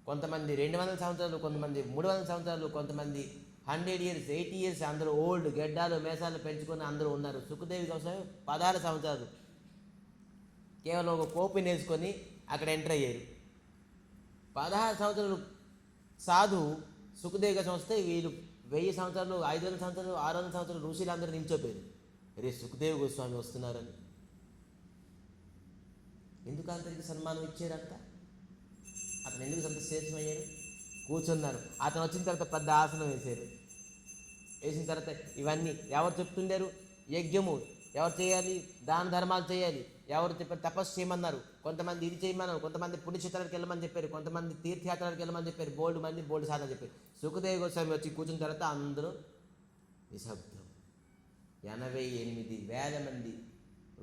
కొంతమంది 200 సంవత్సరాలు, కొంతమంది 300 సంవత్సరాలు, కొంతమంది 100 years 80 years, అందరూ ఓల్డ్, గెడ్డాలు మేసాలు పెంచుకొని అందరూ ఉన్నారు. సుఖదేవ్ గోస్వామి 16 సంవత్సరాలు కేవలం ఒక కోపిని వేసుకొని అక్కడ ఎంటర్ అయ్యారు. 16 సంవత్సరాలు సాధు సుఖదేవ్ గోస్వామి వస్తే వీళ్ళు 1000 సంవత్సరాలు, 500 సంవత్సరాలు, 600 సంవత్సరాలు ఋషులు అందరూ నిల్చోపోయారు. రే సుఖదేవ్ గోస్వామి వస్తున్నారని. ఎందుకు అందరికి సన్మానం ఇచ్చారంట? అతను ఎందుకు అంత శ్రేష్టమయ్యారు? కూర్చున్నారు. అతను వచ్చిన తర్వాత పెద్ద ఆసనం వేశారు. వేసిన తర్వాత ఇవన్నీ ఎవరు చెప్తుండారు? యజ్ఞము ఎవరు చేయాలి? దాన ధర్మాలు చేయాలి. ఎవరు చెప్పారు? తపస్సు చేయమన్నారు. కొంతమంది ఇది చేయమన్నారు, కొంతమంది పుణ్యక్షేత్రాలకు వెళ్ళమని చెప్పారు, కొంతమంది తీర్థయాత్రలకు వెళ్ళమని చెప్పారు, బోల్డ్ సాధన చెప్పారు. సుఖదేవ గోస్వామి వచ్చి కూర్చున్న తర్వాత అందరూ నిశ్శబ్దం. 88,000 మంది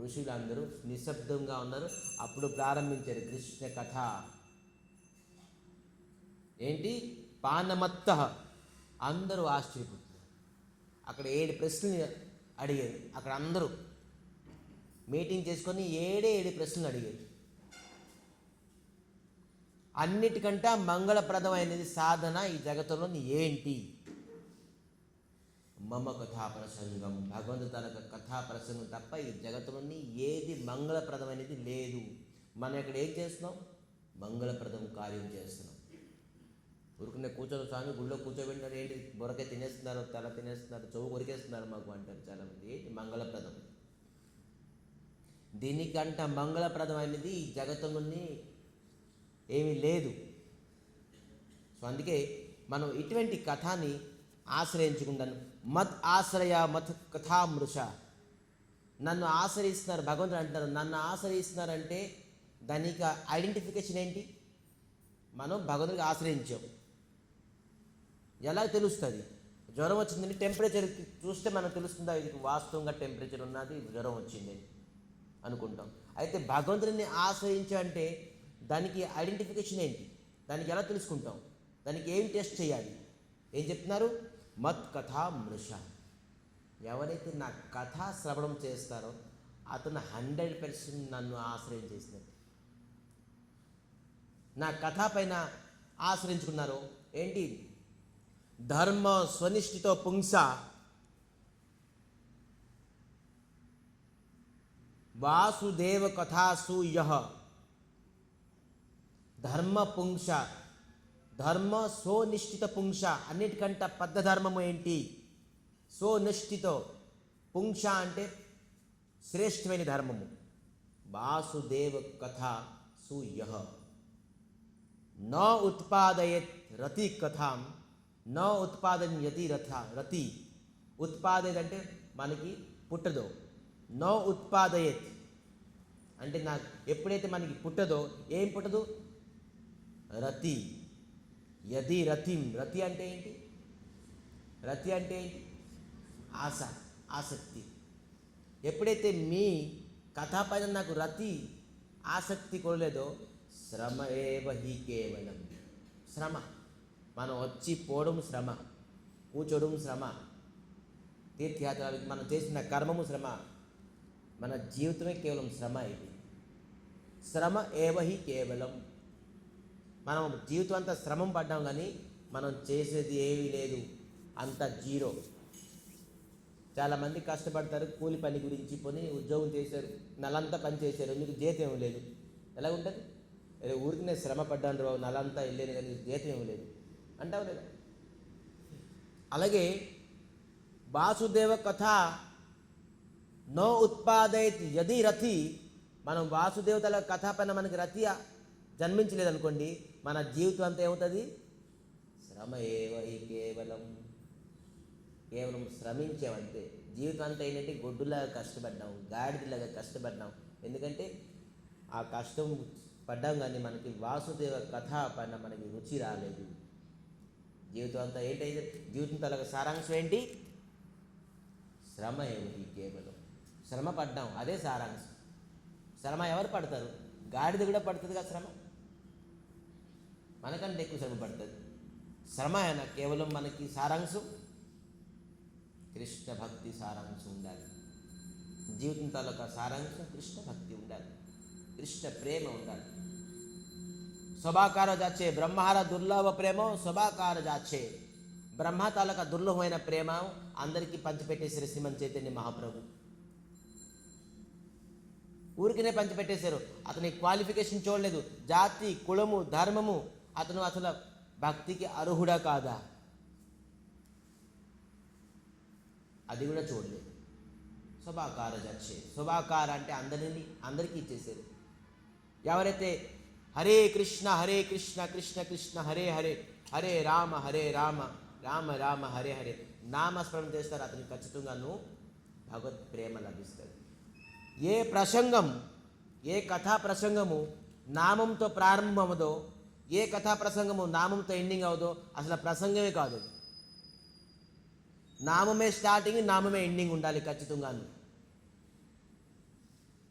ఋషులు అందరూ నిశ్శబ్దంగా ఉన్నారు. అప్పుడు ప్రారంభించారు కృష్ణ కథ. ఏంటి? పానమత్త. అందరూ ఆశ్చర్యపోతున్నారు. అక్కడ 7 ప్రశ్నలు అడిగారు. అక్కడ అందరూ మీటింగ్ చేసుకొని 7 ప్రశ్నలు అడిగారు. అన్నిటికంటే మంగళప్రదమైనది సాధన ఈ జగత్తులోని ఏంటి? మమ కథా ప్రసంగం. భగవంతుడు తన కథా ప్రసంగం తప్ప ఈ జగత్తులోని ఏది మంగళప్రదమైనది లేదు. మనం ఇక్కడ ఏం చేస్తున్నాం? మంగళప్రదం కార్యం చేస్తున్నాం. ఊరుకునే కూర్చొని స్వామి గుళ్ళో కూర్చోబెట్టినారు, ఏంటి బొరకే తినేస్తున్నారు, తల తినేస్తున్నారు, చెవు కొరికేస్తున్నారు మాకు అంటారు చాలామంది. ఏంటి మంగళప్రదం? దీనికంట మంగళప్రదమైనది ఈ జగత్తులోని ఏమీ లేదు. సో అందుకే మనం ఇటువంటి కథని ఆశ్రయించుకుంటాను. మత్ ఆశ్రయ మత్ కథామృష. నన్ను ఆశ్రయిస్తున్నారు, భగవంతుడు అంటారు నన్ను ఆశ్రయిస్తున్నారంటే దానికి ఐడెంటిఫికేషన్ ఏంటి? మనం భగవంతుడికి ఆశ్రయించాం. ఎలా తెలుస్తుంది? జ్వరం వచ్చిందని టెంపరేచర్ చూస్తే మనకు తెలుస్తుందా ఇది వాస్తవంగా టెంపరేచర్ ఉన్నది, జ్వరం వచ్చింది అనుకుంటాం. అయితే భగవంతుడిని ఆశ్రయించాలంటే దానికి ఐడెంటిఫికేషన్ ఏంటి? దానికి ఎలా తెలుసుకుంటాం? దానికి ఏం టెస్ట్ చేయాలి? ఏం చెప్తున్నారు? మత్ కథా మృష. ఎవరైతే నా కథా శ్రవణం చేస్తారో అతను 100% నన్ను ఆశ్రయం చేసినట్టు. నా కథ పైన ఆశ్రయించుకున్నారు. ఏంటి? ధర్మ స్వనిష్ఠితో పుంస వాసుదేవ కథాసు యః. ధర్మ పుంస, ధర్మ స్వనిష్ఠిత పుంస. అన్నిటికంటే పెద్ద ధర్మము ఏంటి? స్వనిష్ఠితో పుంస అంటే శ్రేష్టమైన ధర్మము. వాసుదేవ కథాసు యః న ఉత్పాదయత్ రతి కథాం న ఉత్పాదయతి రతి. ఉత్పాదయత్ అంటే మనకి పుట్టదో. నో ఉత్పాదయత్ అంటే నాకు ఎప్పుడైతే మనకి పుట్టదో, ఏం పుట్టదు? రతి. యది రతిం. రతి అంటే ఏంటి? రతి అంటే ఏంటి? ఆశ, ఆసక్తి. ఎప్పుడైతే మీ కథ పైన నాకు రతి ఆసక్తి కొనలేదో శ్రమ ఏవ హి కేవలం. శ్రమ. మనం వచ్చి పోవడం శ్రమ, కూర్చోవడం శ్రమ, తీర్థయాత్రలకు మనం చేసిన కర్మము శ్రమ, మన జీవితమే కేవలం శ్రమ. ఇది శ్రమ ఏవ హి కేవలం. మనం జీవితం అంతా శ్రమం పడ్డాం కానీ మనం చేసేది ఏమీ లేదు, అంత జీరో. చాలామంది కష్టపడతారు కూలి పని గురించి, పోనీ ఉద్యోగం చేశారు, నెలంతా పని చేశారు, మీకు జీతం ఏమి లేదు. ఎలా ఉంటుంది? ఊరికి నేను శ్రమ పడ్డాను రావు, నెలంతా వెళ్ళాను కానీ జీతం ఏమి లేదు అంటావు లేదా? అలాగే వాసుదేవ కథ నో ఉత్పాదయత్ యది రతి. మనం వాసుదేవతల కథ పైన మనకి రతి జన్మించలేదనుకోండి, మన జీవితం అంతా ఏమవుతుంది? శ్రమ ఏవ హి కేవలం. కేవలం శ్రమించామంతే. జీవితం అంతా ఏంటంటే గొడ్డులాగా కష్టపడ్డాం, గాడిదలాగా కష్టపడ్డాం. ఎందుకంటే ఆ కష్టం పడ్డాం కానీ మనకి వాసుదేవ కథ పైన మనకి రుచి రాలేదు. జీవితం అంతా ఏంటైతే జీవితం తలక సారాంశం ఏంటి? శ్రమ ఏమిటి? కేవలం శ్రమ పడ్డాం, అదే సారాంశం. శ్రమ ఎవరు పడతారు? గాడిద కూడా పడుతుంది కదా శ్రమ, మనకంటే ఎక్కువ శ్రమ పడుతుంది. శ్రమ అయినా కేవలం మనకి సారాంశం కృష్ణ భక్తి సారాంశం ఉండాలి. జీవితం తాలూకా సారాంశం కృష్ణ భక్తి ఉండాలి, కృష్ణ ప్రేమ ఉండాలి. స్వభాకార జాచే బ్రహ్మహార దుర్లభ ప్రేమ స్వభాకార జాచే. బ్రహ్మ తాలూకా దుర్లభమైన ప్రేమ అందరికీ పంచిపెట్టేశారు శ్రీమంత్ చైతన్య మహాప్రభు. ఊరికినే పంచిపెట్టేశారు. అతని క్వాలిఫికేషన్ చూడలేదు, జాతి, కులము, ధర్మము, అతను అసలు భక్తికి అర్హుడా కాదా అది కూడా చూడలేదు. స్వభాకార జాచే. స్వభాకార అంటే అందరికీ ఇచ్చేశారు. ఎవరైతే హరే కృష్ణ కృష్ణ కృష్ణ హరే హరే, హరే రామ రామ రామ హరే హరే నామస్మరణ చేస్తారు, అతనికి ఖచ్చితంగాను భగవత్ ప్రేమ లభిస్తుంది. ఏ ప్రసంగం, ఏ కథా ప్రసంగము నామంతో ప్రారంభమవుదో, ఏ కథా ప్రసంగము నామంతో ఎండింగ్ అవుదో అసలు ఆ ప్రసంగమే కాదు. నామమే స్టార్టింగ్, నామమే ఎండింగ్ ఉండాలి ఖచ్చితంగా.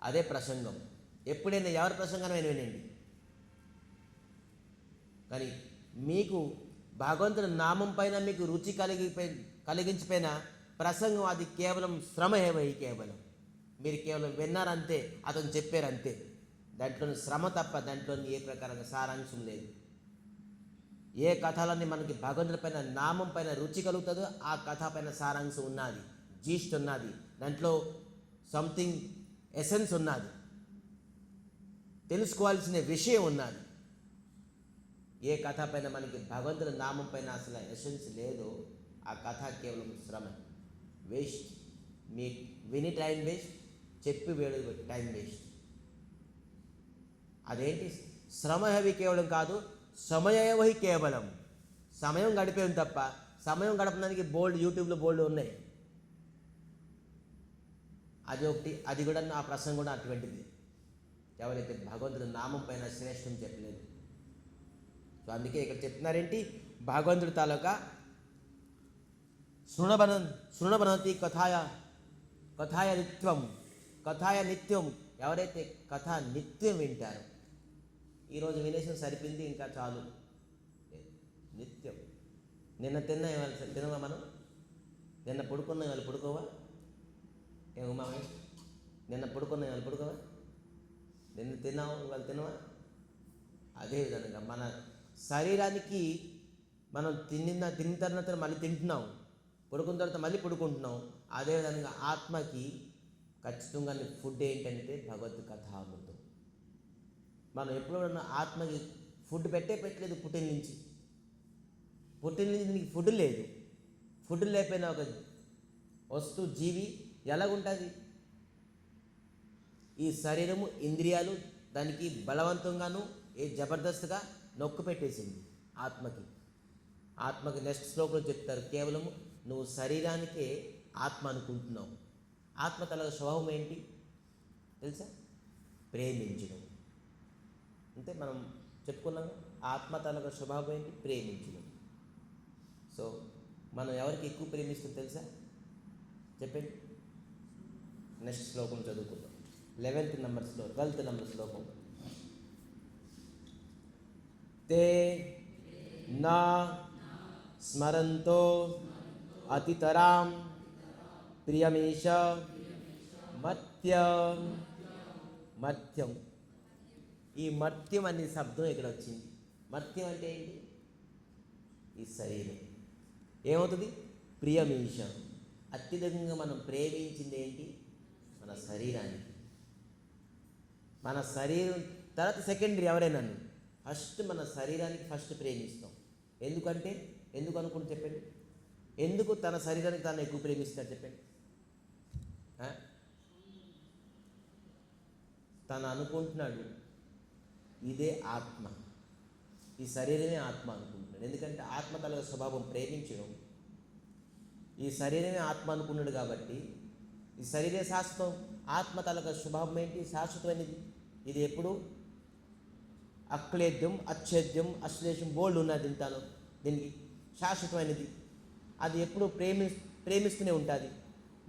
అదే ప్రసంగం. ఎప్పుడైనా ఎవరి ప్రసంగాన్ని వినండి, కానీ మీకు భగవంతుని నామం పైన మీకు రుచి కలిగించిపోయిన ప్రసంగం అది కేవలం శ్రమ కేవలం మీరు కేవలం విన్నారంతే, అతను చెప్పారంతే. దాంట్లోని శ్రమ తప్ప దాంట్లోని ఏ ప్రకారంగా సారాంశం లేదు. ఏ కథలన్నీ మనకి భగవంతుడి పైన నామం పైన రుచి కలుగుతుందో ఆ కథ పైన సారాంశం ఉన్నది, జీస్ట్ ఉన్నది, దాంట్లో సంథింగ్ ఎసెన్స్ ఉన్నది, తెలుసుకోవాల్సిన విషయం ఉన్నది. ఏ కథ పైన మనకి భగవంతుడి నామం పైన అసలు ఎసెన్స్ లేదో ఆ కథ కేవలం శ్రమ, వేస్ట్. మీ విని టైం వేస్ట్, చెప్పి వేడు టైం వేస్ట్. అదేంటి శ్రమ హవి కేవలం కాదు, సమయవహి కేవలం. సమయం గడిపేది తప్ప సమయం గడపడానికి యూట్యూబ్లో బోల్డ్ ఉన్నాయి. అది ఒకటి, అది కూడా ఆ ప్రసంగం కూడా అటువంటిది. ఎవరైతే భగవంతుడి నామం పైన శ్రేష్టం చెప్పలేదు. సో అందుకే ఇక్కడ చెప్తున్నారేంటి, భగవంతుడి తాలూకా శృణబనతి కథాయ నిత్యం. ఎవరైతే కథ నిత్యం వింటారో, ఈరోజు వినేసిన సరిపోయింది ఇంకా చాలు, నిత్యం. నిన్న తిన్నా ఇవాళ తినవా, మనం నిన్న పడుకున్నా ఇవాళ పడుకోవా, ఏమో నిన్న పడుకున్నా ఇవాళ పడుకోవా, నిన్న తిన్నావు ఇవాళ తినవా. అదేవిధంగా మన శరీరానికి మనం తిన్న తర్వాత మళ్ళీ తింటున్నాం, పడుకున్న తర్వాత మళ్ళీ పడుకుంటున్నాం. అదేవిధంగా ఆత్మకి ఖచ్చితంగా ఫుడ్ ఏంటంటే భగవద్ కథామృతం. మనం ఎప్పుడన్నా ఆత్మకి ఫుడ్ పెట్టలేదు. పుట్టిన నుంచి నీకు ఫుడ్ లేదు. ఫుడ్ లేకపోయినా ఒక వస్తువు జీవి ఎలాగుంటుంది? ఈ శరీరము ఇంద్రియాలు దానికి బలవంతంగాను జబర్దస్త్గా నొక్కు పెట్టేసింది ఆత్మకి. నెక్స్ట్ శ్లోకంలో చెప్తారు, కేవలము నువ్వు శరీరానికే ఆత్మ అనుకుంటున్నావు. ఆత్మ తల స్వభావం ఏంటి తెలుసా? ప్రేమించడం. అంటే మనం చెప్పుకున్నాము, ఆత్మ తల స్వభావం ఏంటి? ప్రేమించడం. సో మనం ఎవరికి ఎక్కువ ప్రేమిస్తుంది తెలుసా? చెప్పండి. నెక్స్ట్ శ్లోకం చదువుకుందాం. 12th నెంబర్ శ్లోకం. తే నా స్మరంతో అతితరాం ప్రియమేష మర్త్యం. ఈ మర్త్యం అనే శబ్దం ఇక్కడ వచ్చింది. మర్త్యం అంటే ఏంటి? ఈ శరీరం ఏమవుతుంది? ప్రియమేష. అత్యధికంగా మనం ప్రేమించింది ఏంటి? మన శరీరానికి. మన శరీరం తర్వాత సెకండరీ ఎవరైనా, ఫస్ట్ మన శరీరానికి ఫస్ట్ ప్రేమిస్తాం. ఎందుకు అనుకుంటు చెప్పండి? ఎందుకు తన శరీరానికి తాను ఎక్కువ ప్రేమిస్తాడు చెప్పండి? తను అనుకుంటున్నాడు ఇదే ఆత్మ, ఈ శరీరమే ఆత్మ అనుకుంటున్నాడు. ఎందుకంటే ఆత్మ తన స్వభావం ప్రేమించడం. ఈ శరీరమే ఆత్మ అనుకున్నాడు కాబట్టి ఈ శరీరే శాశ్వతం. ఆత్మ తన స్వభావం ఏంటి? శాశ్వతమైనది. ఇది ఎప్పుడు అక్లేద్యం, అచ్ఛేద్యం, అశ్లేషం బోల్డ్ ఉన్నది. దీనికి శాశ్వతమైనది. అది ఎప్పుడు ప్రేమిస్తూనే ఉంటుంది.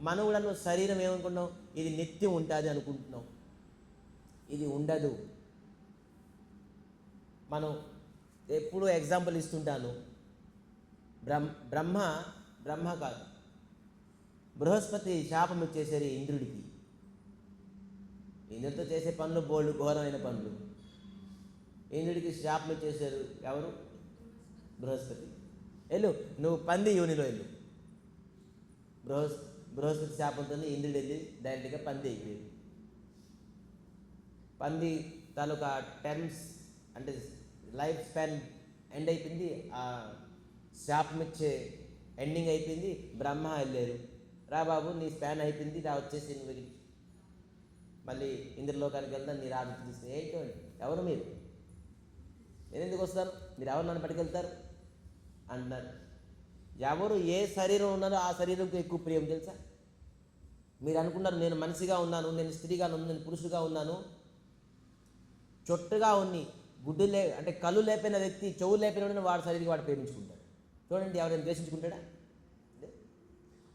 మనం కూడా శరీరం ఏమనుకుంటున్నాం? ఇది నిత్యం ఉంటుంది అనుకుంటున్నాం. ఇది ఉండదు. మనం ఎప్పుడు ఎగ్జాంపుల్ ఇస్తుంటాను. బ్రహ్మ కాదు, బృహస్పతి శాపం ఇచ్చేసారు ఇంద్రుడికి. ఇంద్రుడితో చేసే పనులు బోల్డ్ ఘోరమైన పనులు. ఇంద్రుడికి శాపం ఇచ్చేసారు ఎవరు? బృహస్పతి. నువ్వు పంది యోనిలో బృహస్పతి శాపంతో ఇంద్రుడు వెళ్ళి డైరెక్ట్గా పంది అయిపోయింది. పంది తాలూకా టర్మ్స్ అంటే లైఫ్ స్పాన్ ఎండ్ అయిపోయింది. ఆ శాపం ఇచ్చే ఎండింగ్ అయిపోయింది. బ్రహ్మ వెళ్ళారు, రా బాబు నీ స్పాన్ అయిపోయింది, రా వచ్చేసి నువ్వు మళ్ళీ ఇంద్రలోకానికి వెళ్దాం, నీ రాజు తీసుకుని. ఏంటో ఎవరు మీరు? నేను ఎందుకు వస్తాను? మీరు ఎవరు నన్ను పట్టుకెళ్తారు అంటున్నారు. ఎవరు ఏ శరీరం ఉన్నారో ఆ శరీరంకి ఎక్కువ ప్రియం తెలుసా? మీరు అనుకున్నారు నేను మనిషిగా ఉన్నాను, నేను స్త్రీగా ఉన్నాను, నేను పురుషుడిగా ఉన్నాను, చొట్టుగా ఉన్ని అంటే కళ్ళు లేపిన వ్యక్తి చెవులు లేపిన వాడు శరీరం వాడు ప్రేమించుకుంటాడు. చూడండి, ఎవరైనా ద్వేషించుకుంటాడా?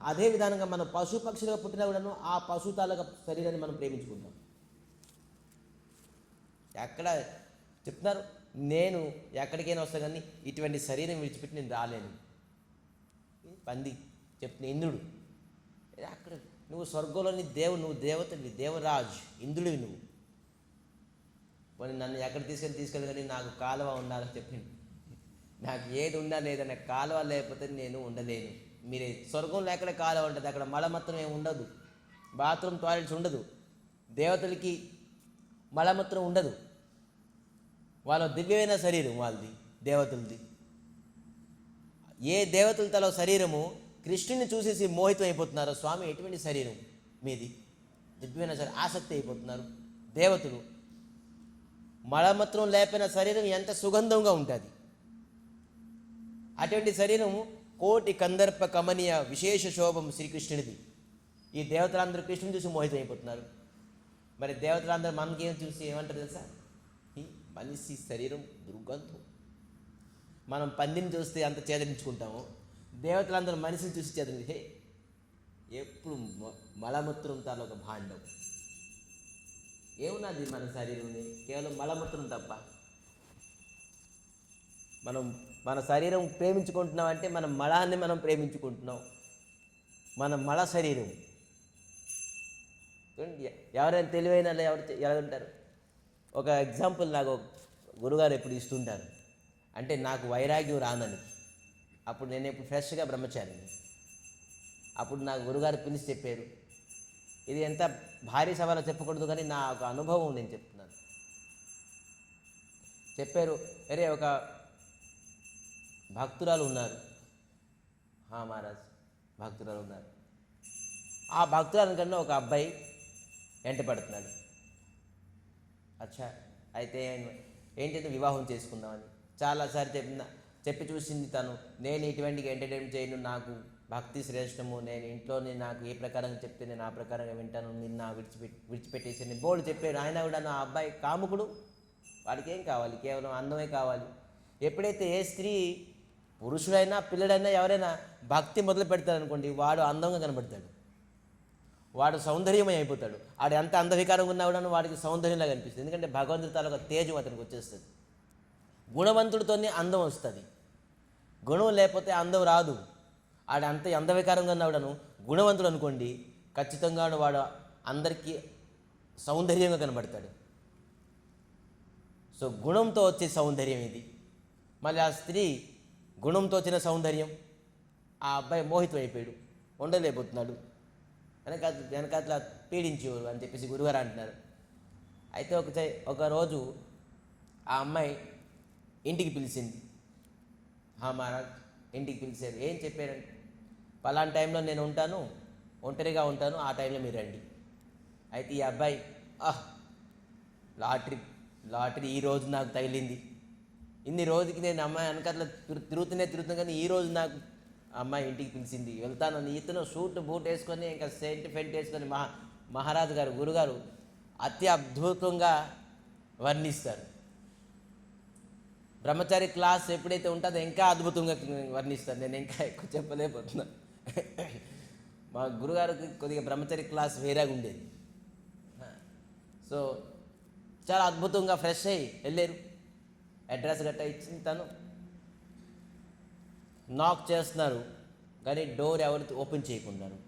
అదే విధానంగా మనం పశు పక్షులుగా పుట్టినా కూడాను ఆ పశు తాలూకా శరీరాన్ని మనం ప్రేమించుకుంటాం. ఎక్కడ చెప్తున్నారు, నేను ఎక్కడికైనా వస్తా కానీ ఇటువంటి శరీరం విడిచిపెట్టి నేను రాలేను. పంది చెప్తున్న ఇంద్రుడు, అక్కడ నువ్వు స్వర్గంలోని నువ్వు దేవతవి, దేవరాజు, ఇంద్రుడివి నువ్వు. పోనీ నన్ను ఎక్కడ తీసుకెళ్ళి కానీ నాకు కాలువ ఉండాలని చెప్పింది. నాకు ఏది ఉన్నా లేదన్న కాలువ లేకపోతే నేను ఉండలేను. మీరే స్వర్గంలో ఎక్కడ కాలువ ఉంటుంది, అక్కడ మలమూత్రం ఏమి ఉండదు, బాత్రూమ్ టాయిలెట్స్ ఉండదు, దేవతలకి మలమూత్రం ఉండదు. వాళ్ళ దివ్యమైన శరీరం వాళ్ళది, దేవతలది. ఏ దేవతల తల శరీరము కృష్ణుని చూసేసి మోహితం అయిపోతున్నారు. స్వామి ఎటువంటి శరీరం మీది, దివ్యమైన శరీరం, ఆసక్తి అయిపోతున్నారు దేవతలు. మలమూత్రం లేపిన శరీరం ఎంత సుగంధంగా ఉంటుంది. అటువంటి శరీరము కోటి కందర్ప కమనీయ విశేష శోభం శ్రీకృష్ణుడిది. ఈ దేవతలందరూ కృష్ణుని చూసి మోహితం అయిపోతున్నారు. మరి దేవతలందరూ మనకేం చూసి ఏమంటారు తెలుసా? ఈ మనిషి శరీరం దుర్గంధం. మనం పందిని చూస్తే అంత చేదరించుకుంటాము, దేవతలందరూ మనిషిని చూసి చేదరి హే ఎప్పుడు మలమూత్రం తాలూక భాండం. ఏమున్నది మన శరీరంని? కేవలం మలమూత్రం తప్ప. మనం మన శరీరం ప్రేమించుకుంటున్నాం అంటే మన మలాన్ని మనం ప్రేమించుకుంటున్నాం. మన మల శరీరం. ఎవరైనా తెలివైన ఎవరు ఉంటారు? ఒక ఎగ్జాంపుల్ నాకు గురుగారు ఎప్పుడు ఇస్తుంటారు. అంటే నాకు వైరాగ్యం రానని, అప్పుడు నేను ఇప్పుడు ఫ్రెష్గా బ్రహ్మచారిని. అప్పుడు నాకు గురుగారు పిలిచి చెప్పారు, ఇది ఎంత భారీ సభలో చెప్పకూడదు కానీ నా ఒక అనుభవం నేను చెప్తున్నాను. చెప్పారు, అరే ఒక భక్తురాలు ఉన్నారు. మహారాజ్ భక్తురాలు ఉన్నారు. ఆ భక్తురాలు కన్నా ఒక అబ్బాయి వెంట పడుతున్నాడు. అచ్చా, అయితే ఏంటంటే వివాహం చేసుకుందామని చాలాసార్లు చెప్పి చూసింది తను. నేను ఇటువంటి ఎంటర్టైన్మెంట్ చేయను, నాకు భక్తి శ్రేష్టము, నేను ఇంట్లోనే నాకు ఏ ప్రకారంగా చెప్తే నేను ఆ ప్రకారంగా వింటాను, నిన్న విడిచిపెట్టేసి బోర్డు చెప్పారు. ఆయన కూడా నా అబ్బాయి కాముకుడు, వాడికి ఏం కావాలి, కేవలం అందమే కావాలి. ఎప్పుడైతే ఏ స్త్రీ పురుషుడైనా పిల్లడైనా ఎవరైనా భక్తి మొదలు పెడతాడనుకోండి, వాడు అందంగా కనబడతాడు, వాడు సౌందర్యమై అయిపోతాడు. వాడు ఎంత అందవికారంగా ఉన్నా కూడా వాడికి సౌందర్యంగా కనిపిస్తుంది. ఎందుకంటే భగవంతుడి తాలూకా తేజం అతనికి వచ్చేస్తుంది. గుణవంతుడితోనే అందం వస్తుంది, గుణం లేకపోతే అందం రాదు. ఆడు అంత అందవికారంగా ఉన్నవాడను గుణవంతుడు అనుకోండి, ఖచ్చితంగా వాడు అందరికీ సౌందర్యంగా కనబడతాడు. సో గుణంతో వచ్చే సౌందర్యం ఇది. మళ్ళీ ఆ స్త్రీ గుణంతో వచ్చిన సౌందర్యం, ఆ అబ్బాయి మోహితం అయిపోయాడు, ఉండలేకపోతున్నాడు, వెనకాతల పీడించేవారు అని చెప్పేసి గురుగారు అంటున్నారు. అయితే ఒకరోజు ఆ అమ్మాయి ఇంటికి పిలిచింది. మహారాజ్ ఇంటికి పిలిచారు. ఏం చెప్పారంటే, పలానా టైంలో నేను ఉంటాను, ఒంటరిగా ఉంటాను, ఆ టైంలో మీరు రండి. అయితే ఈ అబ్బాయి లాటరీ ఈరోజు నాకు తగిలింది. ఇన్ని రోజుకి నేను అమ్మాయి వెనకాతల తిరుగుతున్నా కానీ ఈరోజు నాకు అమ్మాయి ఇంటికి పిలిచింది, వెళ్తానని. ఇతను సూట్ బూట్ వేసుకొని ఇంకా సెంట్ ఫెంట్ వేసుకొని మహారాజు గారు గురుగారు అతి అద్భుతంగా వర్ణిస్తారు. బ్రహ్మచారి క్లాస్ ఎప్పుడైతే ఉంటుందో ఇంకా అద్భుతంగా వర్ణిస్తారు. నేను ఇంకా ఎక్కువ చెప్పలేకపోతున్నా. మా గురుగారికి కొద్దిగా బ్రహ్మచారి క్లాస్ వేరేగా ఉండేది. సో చాలా అద్భుతంగా ఫ్రెష్ అయ్యి వెళ్ళారు. అడ్రస్ గట్టా ఇచ్చింది. తను నాక్ చేస్తున్నారు కానీ డోర్ ఎవరు ఓపెన్ చేయకున్నారు.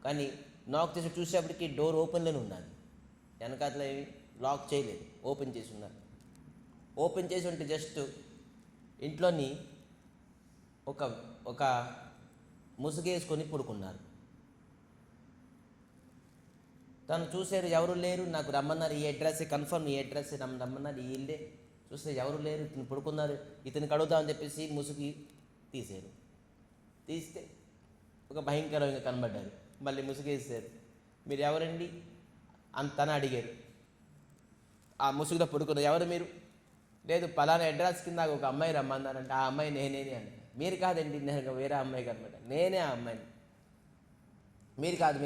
కానీ నాక్ చేసి చూసేప్పటికి డోర్ ఓపెన్లోనే ఉన్నది, వెనకాతల లాక్ చేయలేదు, ఓపెన్ చేసి ఉన్నారు. ఓపెన్ చేసి ఉంటే జస్ట్ ఇంట్లోని ఒక ముసుగేసుకొని పడుకున్నారు. తను చూశారు, ఎవరు లేరు, నాకు రమ్మన్నారు, ఈ అడ్రస్ కన్ఫర్మ్, ఈ అడ్రస్ రమ్మన్నారు, ఈ ఇల్లే. చూస్తే ఎవరు లేరు, ఇతను పడుకున్నారు. ఇతనికి అడుగుదామని చెప్పేసి ముసుగు తీశారు. తీస్తే ఒక భయంకరంగా కనబడ్డారు. మళ్ళీ ముసుగేసారు. మీరు ఎవరండి తన అడిగారు. ఆ ముసుగులో పడుకున్నారు. ఎవరు మీరు? లేదు, పలానా అడ్రస్ కింద ఒక అమ్మాయి రమ్మన్నారంటే ఆ అమ్మాయి నేనేని అని. మీరు కాదండి, నేను వేరే అమ్మాయి కనబడ్డా, నేనే ఆ అమ్మాయిని. మీరు కాదు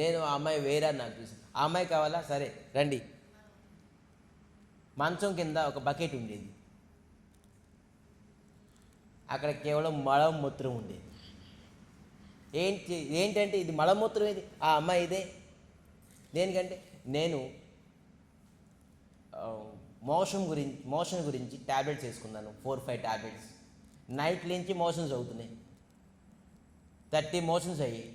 నేను ఆ అమ్మాయి వేరే అని నాకు తెలుసు. ఆ అమ్మాయి కావాలా, సరే రండి. మంచం కింద ఒక బకెట్ ఉండేది, అక్కడ కేవలం మలమూత్రం ఉండేది. ఏంటంటే ఇది మలమూత్రం, ఇది ఆ అమ్మాయి ఇదే. దేనికంటే నేను మోషన్ గురించి ట్యాబ్లెట్స్ వేసుకున్నాను, 4-5 ట్యాబ్లెట్స్. నైట్ నుంచి మోషన్స్ అవుతున్నాయి, 30 మోషన్స్ అయ్యాయి.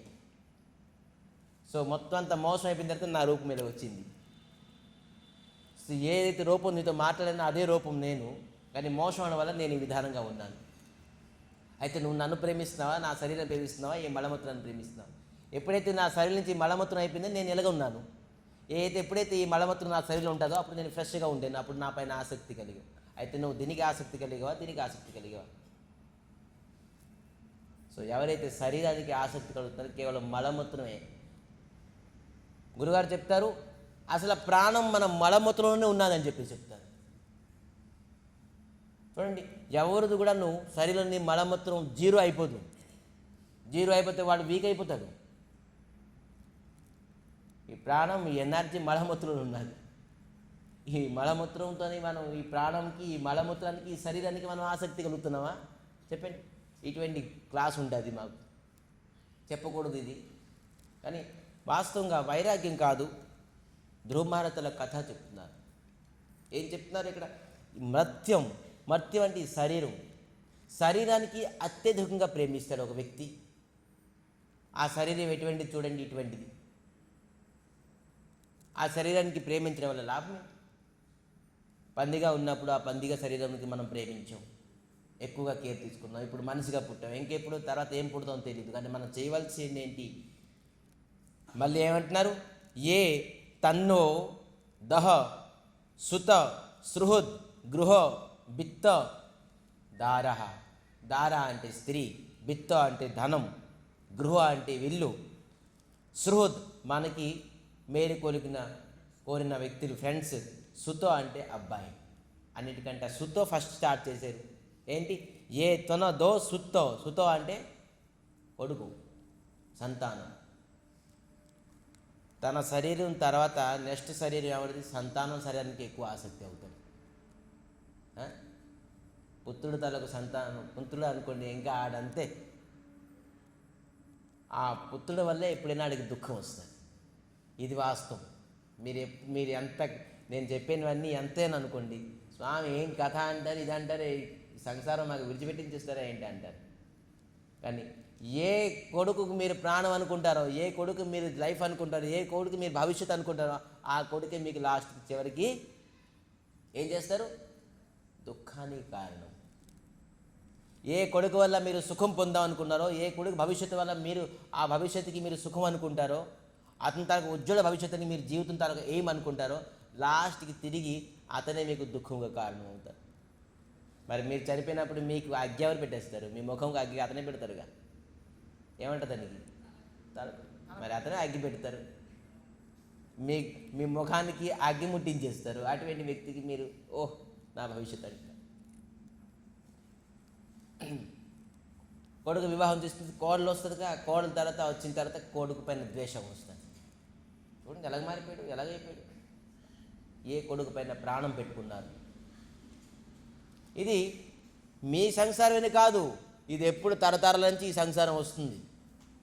సో మొత్తం అంతా మోసం అయిపోయిన తర్వాత నా రూపం మీద వచ్చింది. సో ఏదైతే రూపం నీతో మాట్లాడినా అదే రూపం నేను, కానీ మోసం అవడం వల్ల నేను ఈ విధానంగా ఉన్నాను. అయితే నువ్వు నన్ను ప్రేమిస్తున్నావా, నా శరీరం ప్రేమిస్తున్నావా, ఈ మలమూత్రాన్ని ప్రేమిస్తున్నావా? ఎప్పుడైతే నా శరీరం నుంచి మలమూత్రం అయిపోయిందో నేను ఎలాగ ఉన్నాను. ఎప్పుడైతే ఈ మలమూత్రం నా శరీరంలో ఉంటుందో అప్పుడు నేను ఫ్రెష్గా ఉండేను, అప్పుడు నా పైన ఆసక్తి కలిగావు. అయితే నువ్వు దీనికి ఆసక్తి కలిగావా, దీనికి ఆసక్తి కలిగావా? సో ఎవరైతే శరీరానికి ఆసక్తి కలుగుతారో కేవలం మలమూత్రమే. గురుగారు చెప్తారు, అసలు ప్రాణం మన మలమూత్రంలోనే ఉన్నదని చెప్పి చెప్తారు. చూడండి, ఎవరిది కూడా నువ్వు శరీరంలో మలమూత్రం జీరో అయిపోతే వాడు వీక్ అయిపోతాడు. ఈ ప్రాణం, ఈ ఎనర్జీ మలమూత్రంలో ఉన్నది. ఈ మలమూత్రంతో మనం ఈ ప్రాణంకి, ఈ మలమూత్రానికి, ఈ శరీరానికి మనం ఆసక్తి కలుగుతున్నామా? చెప్పండి. ఇటువంటి క్లాస్ ఉంటుంది మాకు, చెప్పకూడదు ఇది. కానీ వాస్తవంగా వైరాగ్యం కాదు, ధ్రువమారతల కథ చెప్తున్నారు. ఏం చెప్తున్నారు ఇక్కడ? మర్త్యం అంటే ఈ శరీరానికి అత్యధికంగా ప్రేమిస్తాడు ఒక వ్యక్తి. ఆ శరీరం ఎటువంటిది చూడండి, ఇటువంటిది. ఆ శరీరానికి ప్రేమించడం వల్ల లాభం. పందిగా ఉన్నప్పుడు ఆ పందిగా శరీరానికి మనం ప్రేమించాం, ఎక్కువగా కేర్ తీసుకున్నాం. ఇప్పుడు మనిషిగా పుట్టాం, ఇంకెప్పుడు తర్వాత ఏం పుడతామో తెలియదు. కానీ మనం చేయవలసింది ఏంటి? మళ్ళీ ఏమంటున్నారు? ఏ తన్నో దహ సుత సృహుద్ గృహ బిత్త దార. దార అంటే స్త్రీ, బిత్త అంటే ధనం, గృహ అంటే విల్లు, సృహుద్ మనకి మేలు కోరిన వ్యక్తులు, ఫ్రెండ్స్, సుతో అంటే అబ్బాయి. అన్నిటికంటే సుతో ఫస్ట్ స్టార్ట్ చేశారు. ఏంటి? ఏ తొన దో సుతో అంటే కొడుకు, సంతానం. తన శరీరం తర్వాత నెక్స్ట్ శరీరం ఎవరిది? సంతానం శరీరానికి ఎక్కువ ఆసక్తి అవుతాడు. పుత్రుడు తలకు సంతానం, పుత్రుడు అనుకోండి, ఇంకా ఆడంతే. ఆ పుత్రుడు వల్లే ఎప్పుడైనా ఆడికి దుఃఖం వస్తుంది. ఇది వాస్తవం. మీరు ఎంత నేను చెప్పినవన్నీ ఎంతేననుకోండి, స్వామి ఏం కథ అంటారు, ఇది అంటారు, సంసారం మాకు విడిచిపెట్టించేస్తారా ఏంటి అంటారు. కానీ ఏ కొడుకుకు మీరు ప్రాణం అనుకుంటారో, ఏ కొడుకు మీరు లైఫ్ అనుకుంటారో, ఏ కొడుకు మీరు భవిష్యత్తు అనుకుంటారో, ఆ కొడుకే మీకు లాస్ట్ చివరికి ఏం చేస్తారు? దుఃఖానికి కారణం. ఏ కొడుకు వల్ల మీరు సుఖం పొందాం అనుకున్నారో, ఏ కొడుకు భవిష్యత్తు వల్ల మీరు ఆ భవిష్యత్తుకి మీరు సుఖం అనుకుంటారో, అతని తనకు ఉజ్వల భవిష్యత్తుని మీరు జీవితం తనకు ఏమనుకుంటారో, లాస్ట్కి తిరిగి అతనే మీకు దుఃఖంగా కారణం అవుతారు. మరి మీరు చనిపోయినప్పుడు మీకు అగ్గి ఎవరు పెట్టేస్తారు? మీ ముఖంకి అగ్గి అతనే పెడతారుగా. ఏమంటుంది నీకు? మరి అతనే అగ్గి పెడతారు, మీ ముఖానికి అగ్గి ముట్టించేస్తారు. అటువంటి వ్యక్తికి మీరు ఓహ్ నా భవిష్యత్తు అంటారు. కొడుకు వివాహం చేస్తుంది, కోడలు వస్తుందిగా, కోడల తర్వాత వచ్చిన తర్వాత కొడుకు పైన ద్వేషం వస్తుంది. చూడండి ఎలాగ మారిపోయాడు, ఎలాగైపోయాడు. ఏ కొడుకు పైన ప్రాణం పెట్టుకున్నారు. ఇది మీ సంసారమేనే కాదు, ఇది ఎప్పుడు తరతరాల నుంచి ఈ సంసారం వస్తుంది.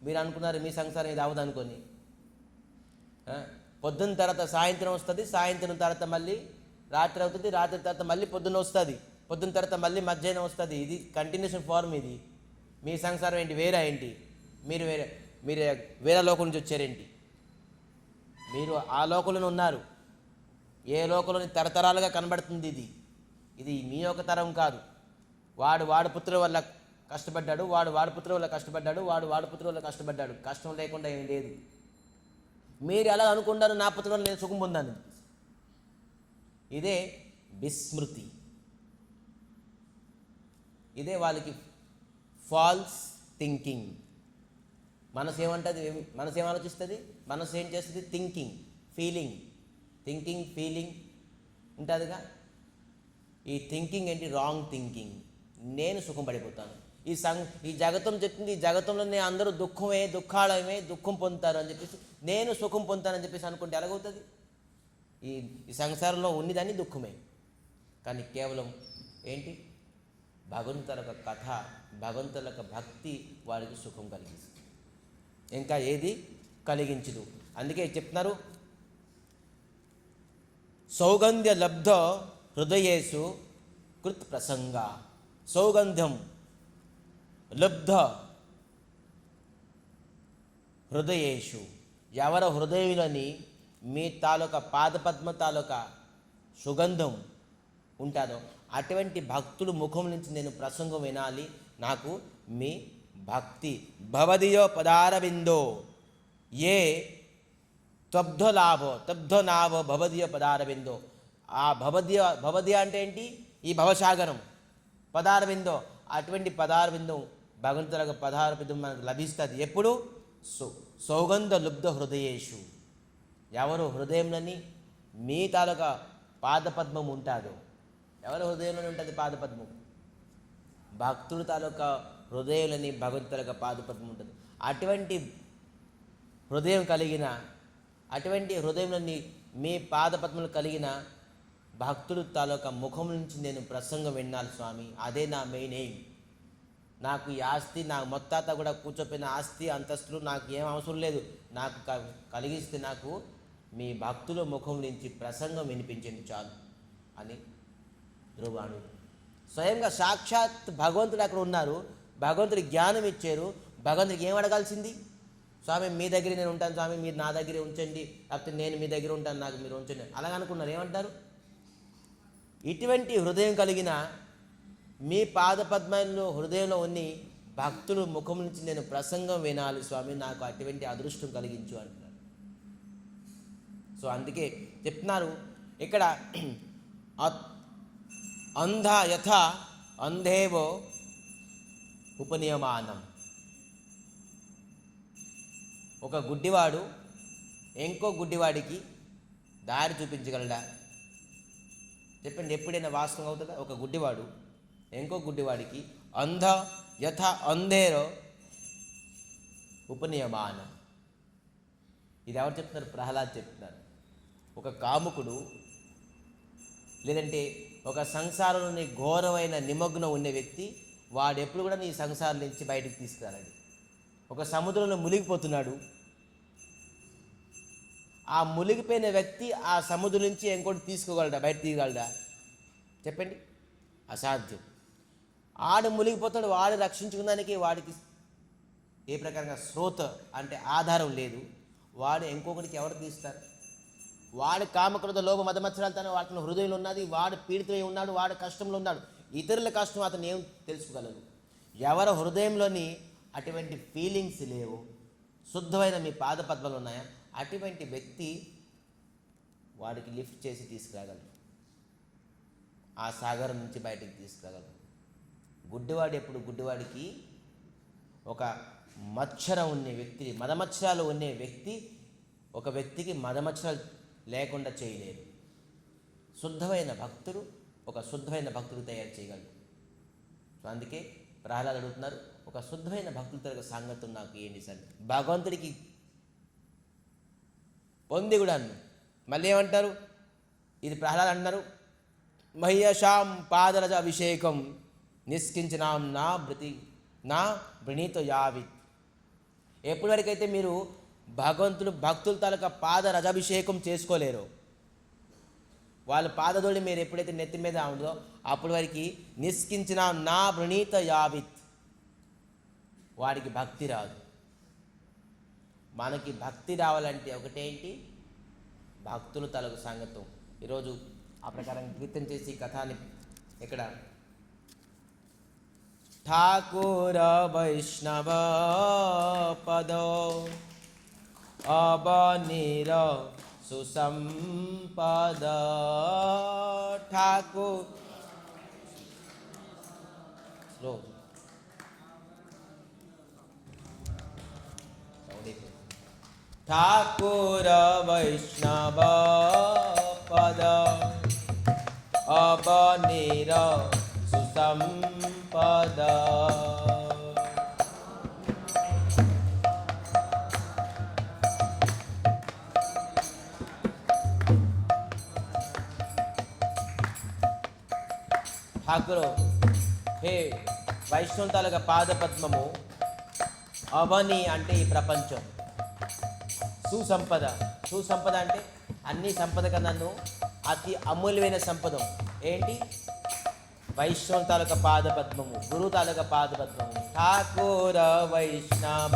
మీరు అనుకున్నారు మీ సంసారం ఇది అవ్వదు అనుకొని. పొద్దున్న తర్వాత సాయంత్రం వస్తుంది, సాయంత్రం తర్వాత మళ్ళీ రాత్రి అవుతుంది, రాత్రి తర్వాత మళ్ళీ పొద్దున్న వస్తుంది, పొద్దున్న తర్వాత మళ్ళీ మధ్యాహ్నం వస్తుంది. ఇది కంటిన్యూషన్ ఫార్మ్. ఇది మీ సంసారం ఏంటి? వేరే ఏంటి? మీరు వేరే లోకం నుంచి వచ్చారేంటి? మీరు ఆ లోకంలోనే ఉన్నారు. ఏ లోకంలోని తరతరాలుగా కనబడుతుంది ఇది మీ యొక్క తరం కాదు. వాడు పుత్రుల వల్ల కష్టపడ్డాడు, వాడు పుత్రుల వల్ల కష్టపడ్డాడు, వాడు పుత్రుల వల్ల కష్టపడ్డాడు. కష్టం లేకుండా ఏం లేదు. మీరు ఎలా అనుకుంటారు? నా పుత్రుల వల్ల నేను సుఖం పొందాను. ఇదే విస్మృతి. ఇదే వాళ్ళకి ఫాల్స్ థింకింగ్. మనసు ఏమంటుంది? మనసు ఏం ఆలోచిస్తుంది? మనసు ఏం చేస్తుంది? థింకింగ్ ఫీలింగ్ ఉంటుందిగా. ఈ థింకింగ్ ఏంటి? Wrong thinking. నేను సుఖం పడిపోతాను, ఈ జగతం చెప్తుంది, ఈ జగతంలోనే అందరూ దుఃఖాలయమే దుఃఖం పొందుతారు అని చెప్పేసి, నేను సుఖం పొందుతానని చెప్పేసి అనుకుంటే ఎలాగవుతుంది? ఈ సంసారంలో ఉన్నదాన్ని దుఃఖమే. కానీ కేవలం ఏంటి? భగవంతుల యొక్క కథ, భగవంతుల యొక్క భక్తి వారికి సుఖం కలిగిస్తుంది, ఇంకా ఏది కలిగించదు. అందుకే చెప్తున్నారు, సౌగంధ్య లబ్ధ హృదయేషు కృత్ ప్రసంగ. సౌగంధ్యం లబ్ధ హృదయేషు, ఎవరి హృదయంలోని మీ తాలూకా పాదపద్మ తాలూకా సుగంధం ఉంటుందో అటువంటి భక్తులు ముఖం నుంచి నేను ప్రసంగం వినాలి. నాకు మీ భక్తి భవదియో పదారవిందో ఏ తబ్ధనాభో భవదియో పదారవిందో. ఆ భవదియ అంటే ఏంటి? ఈ భవసాగరం. పదారవిందో, అటువంటి పదారవిందం భగవంతులకు పదారవిందం మనకు లభిస్తుంది ఎప్పుడు? సౌగంధ లుబ్ధ హృదయేషు, ఎవరు హృదయంలోని మీ తాలూకా పాదపద్మం ఉంటుందో. ఎవరి హృదయంలోనే ఉంటుంది పాదపద్మం? భక్తుడు తాలూకా హృదయంలోని భగవంతుల పాదపద్మం ఉంటుంది. అటువంటి హృదయం కలిగిన, అటువంటి హృదయంలోని మీ పాదపద్మలు కలిగిన భక్తుడు తాలూకా ముఖం నుంచి నేను ప్రసంగం విన్నాను స్వామి. అదే నా మెయిన్ ఎయిమ్. నాకు ఈ ఆస్తి, నాకు మొత్తాత కూడా కూర్చోపోయిన ఆస్తి అంతస్తులు నాకు ఏం అవసరం లేదు. నాకు కలిగిస్తే నాకు మీ భక్తుల ముఖం నుంచి ప్రసంగం వినిపించండి చాలు అని ధ్రువాణు. స్వయంగా సాక్షాత్ భగవంతుడు అక్కడ ఉన్నారు, భగవంతుడి జ్ఞానం ఇచ్చారు. భగవంతుడికి ఏం అడగాల్సింది? స్వామి మీ దగ్గర నేను ఉంటాను స్వామి, మీరు నా దగ్గరే ఉంచండి, లేకపోతే నేను మీ దగ్గర ఉంటాను, నాకు మీరు ఉంచండి అలాగ అనుకున్నారు. ఏమంటారు? ఇటువంటి హృదయం కలిగిన మీ పాదపద్మంలో హృదయంలో ఉన్ని భక్తులు ముఖం నుంచి నేను ప్రసంగం వినాలి స్వామి, నాకు అటువంటి అదృష్టం కలిగించు అంటున్నారు. సో అందుకే చెప్తున్నారు ఇక్కడ, అంధ యథ అంధేవో ఉపనియమానం. ఒక గుడ్డివాడు ఇంకో గుడ్డివాడికి దారి చూపించగలడా? చెప్పండి, ఎప్పుడైనా వాస్తవం అవుతుందా? ఒక గుడ్డివాడు ఇంకో గుడ్డివాడికి అంధ యథ అంధేరో ఉపనియమానం. ఇది ఎవరు చెప్తున్నారు? ప్రహ్లాద్ చెప్తున్నారు. ఒక కాముకుడు లేదంటే ఒక సంసారంలోని ఘోరమైన నిమగ్నం ఉన్న వ్యక్తి, వాడు ఎప్పుడు కూడా నీ సంసారం నుంచి బయటకు తీసుకురాడు. ఒక సముద్రంలో మునిగిపోతున్నాడు, ఆ మునిగిపోయిన వ్యక్తి ఆ సముద్రం నుంచి ఇంకోటి తీసుకోగలడా? బయట తీయగలడా? చెప్పండి, అసాధ్యం. ఆడు మునిగిపోతాడు, వాడు రక్షించుకున్నానికి వాడికి ఏ ప్రకారంగా స్రోత అంటే ఆధారం లేదు. వాడు ఇంకొకరికి ఎవరు తీస్తారు? వాడి కామక్రోధ లోభ మదమత్సరాలతోనే వాటిని హృదయంలో ఉన్నది, వాడు పీడితమై ఉన్నాడు, వాడు కష్టంలో ఉన్నాడు. ఇతరుల కష్టం అతను ఏం తెలుసుకోగలరు? ఎవరి హృదయంలోని అటువంటి ఫీలింగ్స్ లేవు, శుద్ధమైన మీ పాదపద్మలు ఉన్నాయా, అటువంటి వ్యక్తి వాడికి లిఫ్ట్ చేసి తీసుకురాగలరు, ఆ సాగరం నుంచి బయటికి తీసుకురాగలరు. గుడ్డివాడు ఎప్పుడు గుడ్డివాడికి ఒక మత్సరం ఉన్న వ్యక్తి, మదమత్సరాలు ఉన్న వ్యక్తి ఒక వ్యక్తికి మదమత్సరాలు లేకుండా చేయలేరు. శుద్ధమైన భక్తుడు ఒక శుద్ధమైన భక్తుడు తయారు చేయగలరు. సో అందుకే ప్రహ్లాద్ అడుగుతున్నారు, ఒక శుద్ధమైన భక్తులతో సాంగత్యం నాకు ఏంటి సార్? భగవంతుడికి పొంది కూడా అన్ను. మళ్ళీ ఏమంటారు? ఇది ప్రహ్లాద్ అంటున్నారు, మహ్యషాం పాదరజ అభిషేకం నిష్కించినాం నా వృణీత యావిత్. ఎప్పటి వరకైతే మీరు భక్తుల తాలూకా పాద రజాభిషేకం చేసుకోలేరు, వాళ్ళ పాదధూళి మీరు ఎప్పుడైతే నెత్తి మీద ఉందో అప్పటి వరకు నిష్కించిన నా వృణీత యావిత్, వాడికి భక్తి రాదు. మనకి భక్తి రావాలంటే ఒకటేంటి? భక్తుల తాలూకు సంగతం. ఈరోజు ఆ ప్రకారం కీర్తన చేసి కథాని ఇక్కడ ఠాకూర వైష్ణవ పదో అబనీర సుసంపద ఠాకూర్ స్లో ఠాకూర వైష్ణవ పద అబనీర సుసంపద ఠాకురు, హే వైష్ణవ తాలూకా పాదపద్మము, అవని అంటే ఈ ప్రపంచం, సుసంపద, సుసంపద అంటే అన్ని సంపద కన్నాను అతి అమూల్యమైన సంపద ఏంటి? వైష్ణవ తాలూకా పాదపద్మము, గురు తాలూకా పాదపద్మము. ఠాకుర వైష్ణవ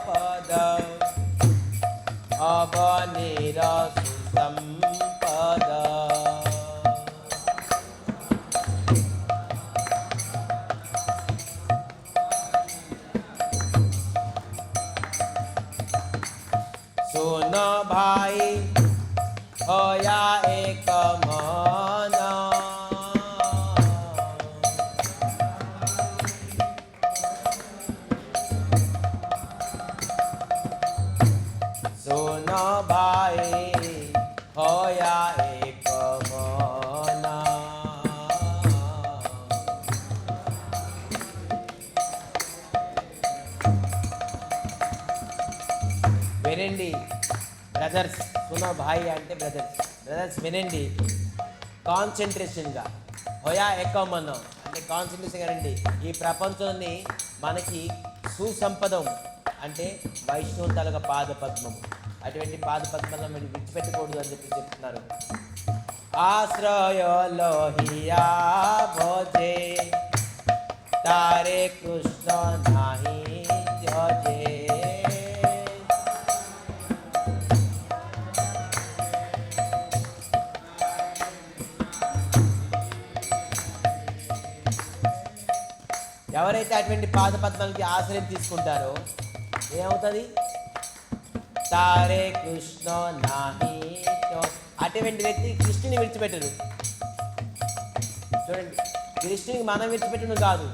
పద అవనిర సుసంపద. सुनो भाई होया एक मन, सुनो भाई होया एक मन. వినండి బ్రదర్స్, సునో భాయ్ అంటే బ్రదర్స్, బ్రదర్స్ వినండి కాన్సన్ట్రేషన్గా. హోయా ఎక్కువ మనం అంటే కాన్సన్ట్రేషన్గా రండి. ఈ ప్రపంచాన్ని మనకి సుసంపదం అంటే వైష్ణవ తాలూకా పాదపద్మము. అటువంటి పాదపద్మలను మీరు విడిచిపెట్టకూడదు అని చెప్పి చెప్తున్నారు. ఆశ్రయలోహియా భోజే తారే కృష్ణ నాహి త్యజే. ఎవరైతే అటువంటి పాదపద్మాలకి ఆశ్రయం తీసుకుంటారో ఏమవుతుంది? తారే కృష్ణ నాహి, అటువంటి వ్యక్తి కృష్ణుని విడిచిపెట్టరు. చూడండి, కృష్ణునికి మనం విడిచిపెట్టడం కాదు,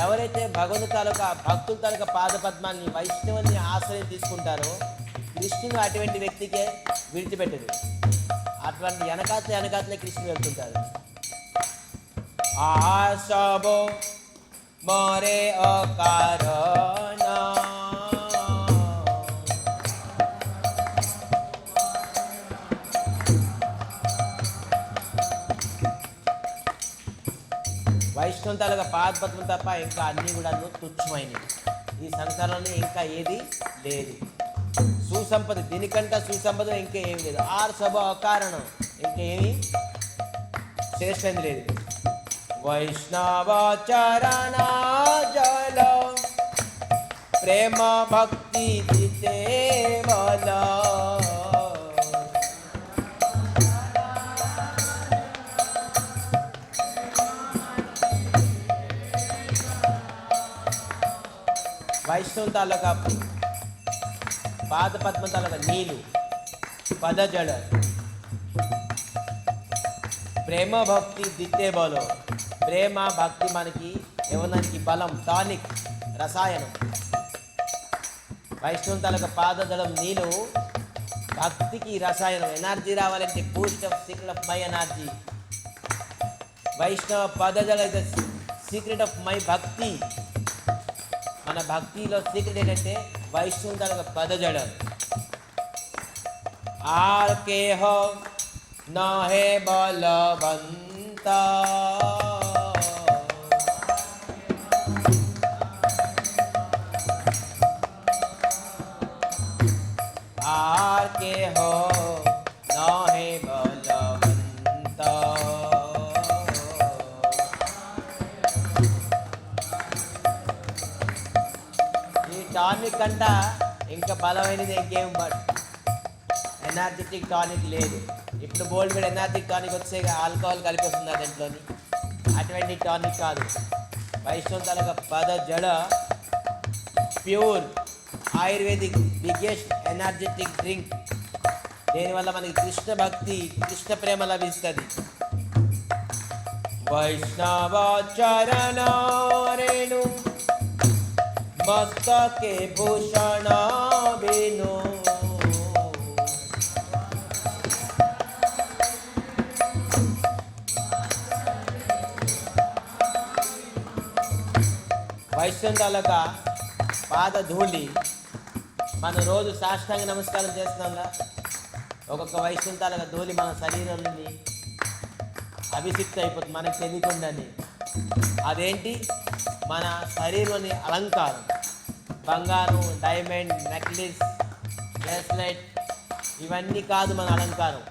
ఎవరైతే భగవంతు తాలూకా భక్తుల తాలూకా పాదపద్మాన్ని వైష్ణవుని ఆశ్రయం తీసుకుంటారో కృష్ణుని అటువంటి వ్యక్తికే విడిచిపెట్టరు. అటువంటి వెనకాతలే కృష్ణుని వెళ్తుంటారు. ఆశబో మరే అకారణ, వైష్ణవ తాలూకా పాదపద్మం తప్ప ఇంకా అన్నీ కూడా తుచ్చమైనవి. ఈ సంసారంలో ఇంకా ఏది లేదు. సుసంపద, దీనికంటే సుసంపద ఇంకా ఏమి లేదు. ఆర్ సభ అకారణం, ఇంకేమి శ్రేష్టం లేదు. వైష్ణవ చరణ జల ప్రేమ భక్తి దితే బల, వైష్ణవ తాలూకా పాదపద్మ తాలూకా నీళ్ళు, పదజడ, ప్రేమ భక్తి దిత్తే బలో. ప్రేమ భక్తి మనకి యవ్వనానికి బలం, టానిక్, రసాయనం. వైష్ణవ తాలూకా పాదజలం నీళ్ళు భక్తికి రసాయనం. ఎనర్జీ రావాలంటే boost of secret of my energy. వైష్ణవ పదజల is the secret of my bhakti. మన భక్తిలో సీక్రెట్ ఏంటంటే వైష్ణవ తాలూకా పదజలం. ఆర్కే హో నా హే బలవంత, ఆర్కే హో నా హే బలవంత. ఈ టానిక్ అంట ఇంకా బలమైనది ఇంకేం ఎనర్జెటిక్ టానిక్ లేదు. ఇప్పుడు బోల్డ్ మీద ఎనర్జిక్ టానిక్ వచ్చే ఆల్కహాల్ కలిపి వస్తుంది దాంట్లోని. అటువంటి టానిక్ కాదు. వైష్ణవ తాలూకా పద జడ pure ayurvedic biggest energetic drink. దీనివల్ల మనకి కృష్ణ భక్తి, కృష్ణ ప్రేమ లభిస్తుంది. వైష్ణవ చరణ రేణు మస్తకే భూషణ వేణు, వైష్ణవ తాలూకా పాద ధూళి మనం రోజు సాష్టాంగ నమస్కారం చేస్తున్నాంగా. ఒక్కొక్క వైష్ణవ తాలూకా ధూళి మన శరీరంలోని అభిషిక్త అయిపోతుంది మనకు తెలియకుండానే. అదేంటి? మన శరీరంలోని అలంకారం, బంగారం, డైమండ్, నెక్లెస్, బ్రేస్లెట్, ఇవన్నీ కాదు మన అలంకారం.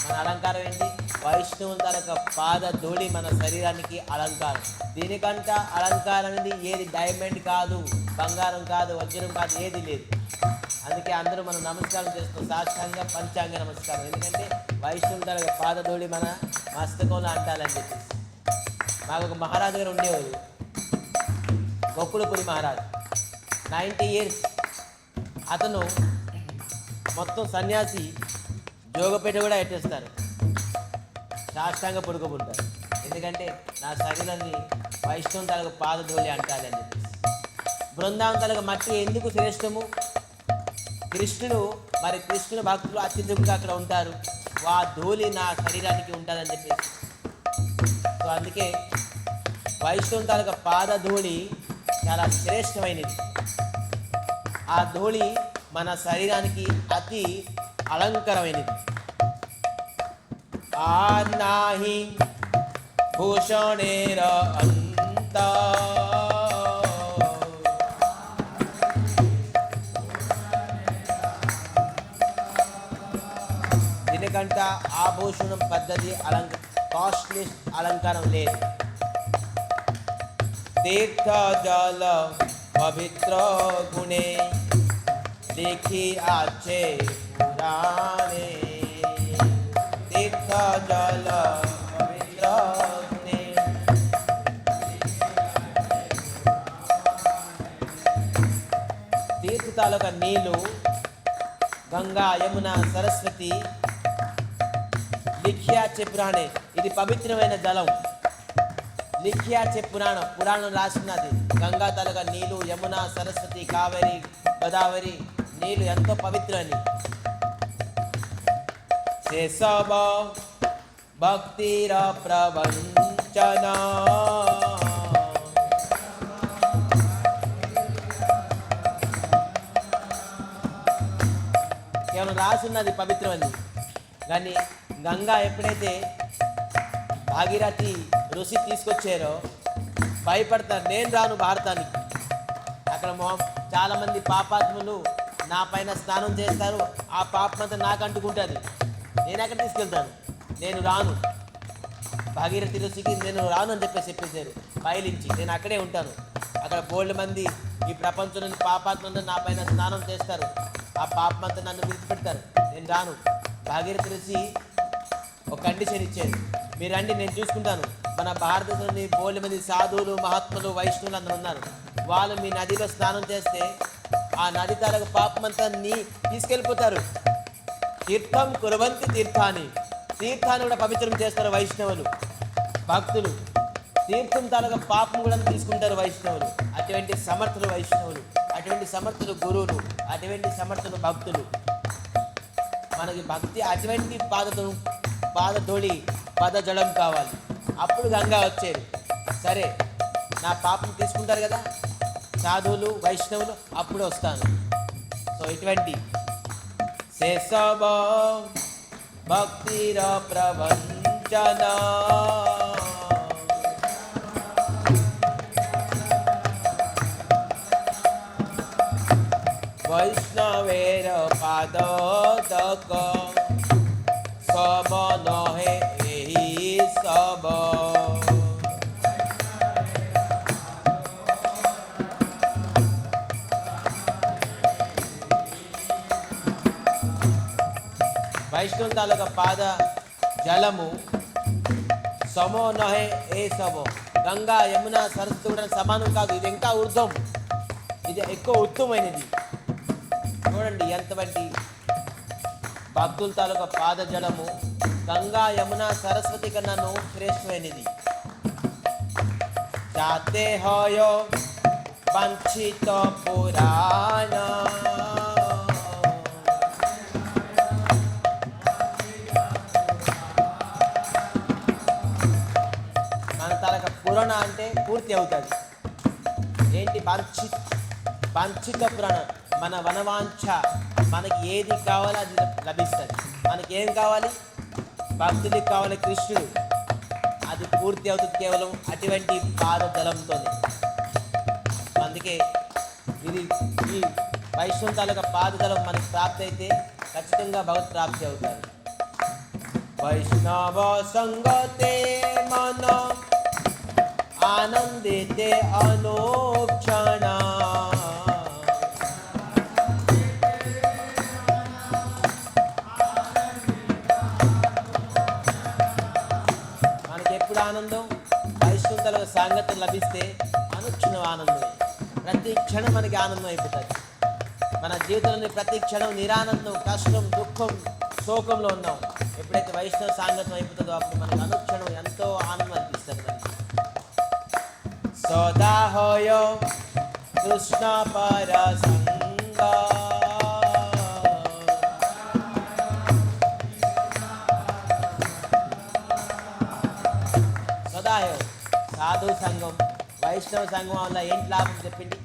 మన అలంకారం ఏంటి? వైష్ణవుల తనక పాద ధూళి మన శరీరానికి అలంకారం. దీనికంట అలంకారం అనేది ఏది డైమండ్ కాదు, బంగారం కాదు, వజ్రం కాదు, ఏది లేదు. అందుకే అందరూ మనం నమస్కారం చేస్తాం, సాష్టాంగ పంచాంగ నమస్కారం. ఎందుకంటే వైష్ణవుల తనక పాద ధూళి మన మస్తకంలో అంటాలని చెప్పేసి. మాకు ఒక మహారాజు గారు ఉండేవారు, గోకులపురి మహారాజు. 90 years అతను మొత్తం సన్యాసి, జోగపేట కూడా ఎట్టేస్తారు, సాష్టాంగ పడుకోబుంటారు. ఎందుకంటే నా శరీరాన్ని వైష్ణవం తలగ పాద ధూళి అంటాలి అని చెప్పేసి. బృందావనం తలగ మట్టి ఎందుకు శ్రేష్టము? కృష్ణుడు, మరి కృష్ణుడు భక్తులు అత్యధికంగా అక్కడ ఉంటారు, ఆ ధూళి నా శరీరానికి ఉంటుందని చెప్పేసి. సో అందుకే వైష్ణవం తలగ పాద ధూళి చాలా శ్రేష్టమైనది. ఆ ధూళి మన శరీరానికి అతి అలంకరమైనది. ఆనాహి భూషణేర అంత, దీనికంట ఆభూషణం పద్ధతి కాస్ట్లీ అలంకారం లేదు. తీర్థ జల పవిత్ర గుణే लिखी आचे पुराणे, तीर्थ जल पवित्र गुणे। तीर्थ తాలూకా నీళ్ళు గంగా, యమున, సరస్వతి, లిఖ్యాచే పురాణే, ఇది పవిత్రమైన జలం. లిఖ్యాచే పురాణం, పురాణం రాసినది. గంగా తాలూకా నీళ్ళు, యమున, సరస్వతి, కావేరి, గోదావరి నీళ్ళు ఎంతో పవిత్రని. శేషవ భక్తిర ప్రవంచన, కేవలం రాసున్నది పవిత్రమని. కానీ గంగా ఎప్పుడైతే భాగీరథి ఋషి తీసుకొచ్చారో భయపడతారు, నేను రాను భారతానికి. అక్కడ చాలామంది పాపాత్ములు నా పైన స్నానం చేస్తారు, ఆ పాపమంతా నాకు అంటుకుంటుంది, నేను అక్కడ తీసుకెళ్తాను, నేను రాను. భాగీరథి ఋషికి నేను రాను అని చెప్పేశారు బయలించి. నేను అక్కడే ఉంటాను. అక్కడ బోల్డ్ మంది ఈ ప్రపంచంలోని పాపాత్మంతా నా పైన స్నానం చేస్తారు, ఆ పాపమంతా నన్ను విడిచిపెడతారు, నేను రాను. భాగీరథి ఋషి ఒక కండిషన్ ఇచ్చారు, మీరు రండి, నేను చూసుకుంటాను. మన భారతదేశంలోని బోల్డ్ మంది సాధువులు, మహాత్ములు, వైష్ణవులు అందరూ ఉన్నారు. వాళ్ళు మీ నదిలో స్నానం చేస్తే ఆ నది తాలూకు పాపమంతా తీసుకెళ్ళిపోతారు. తీర్థం కురవంతి తీర్థాన్ని, తీర్థాన్ని కూడా పవిత్రం చేస్తారు వైష్ణవులు, భక్తులు. తీర్థం తాలూకు పాపం కూడా తీసుకుంటారు వైష్ణవులు. అటువంటి సమర్థులు వైష్ణవులు, అటువంటి సమర్థులు గురువులు, అటువంటి సమర్థులు భక్తులు. మనకి భక్తి అటువంటి పాదధూళి పదజడం కావాలి, అప్పుడు గంగా వచ్చేది. సరే, నా పాపం తీసుకుంటారు కదా సాధువులు, వైష్ణవులు, అప్పుడు వస్తాను. సో ఇటువంటి శేషవ భక్తిర ప్రవంచన, వైష్ణవేర పాదోదక, సబ నహే ఎహి సబ। వైష్ణవ తాలూకా పాద జలము సమో నహే ఏ సబో, గంగా, యమున, సరస్వతి కూడా సమానం కాదు, ఇది ఇంకా ఊర్ధ్వం, ఇది ఎక్కువ ఉత్తమమైనది. చూడండి ఎంతవంటి భక్తుల తాలూకా పాద జలము గంగా, యమున, సరస్వతి కన్నాను శ్రేష్టమైనది. జాతే హయో వంచిత పురాణ, పురాణ అంటే పూర్తి అవుతుంది. ఏంటి? వంచిత పురాణ, మన వనవాంఛ, మనకి ఏది కావాలో అది లభిస్తుంది. మనకి ఏం కావాలి? భక్తుడికి కావాలి కృష్ణుడు, అది పూర్తి అవుతుంది కేవలం అటువంటి పాదజలంతో. అందుకే ఇది ఈ వైష్ణవ తాలూకా పాదజలం మనకి ప్రాప్తి అయితే ఖచ్చితంగా భగవత్ ప్రాప్తి అవుతారు. వైష్ణవ సంగతే మన ఆనందితే అనుక్షణ, మనకి ఎప్పుడు ఆనందం? వైష్ణవ సాంగత్యం లభిస్తే అనుక్షణం ఆనందమే. ప్రతి క్షణం మనకి ఆనందం అయిపోతుంది. మన జీవితంలో ప్రతి క్షణం నిరానందం, కష్టం, దుఃఖం, శోకంలో ఉన్నాం. ఎప్పుడైతే వైష్ణవ సాంగత్యం అయిపోతుందో అప్పుడు మనకు అనుక్షణం ఎంతో ఆనందం అనిపిస్తుంది. మనకి సదా హోయో కృష్ణ పరసంగ, సదాయో సాధు సంఘం, వైష్ణవ సంఘం వల్ల ఏంటి లాభం చెప్పింది?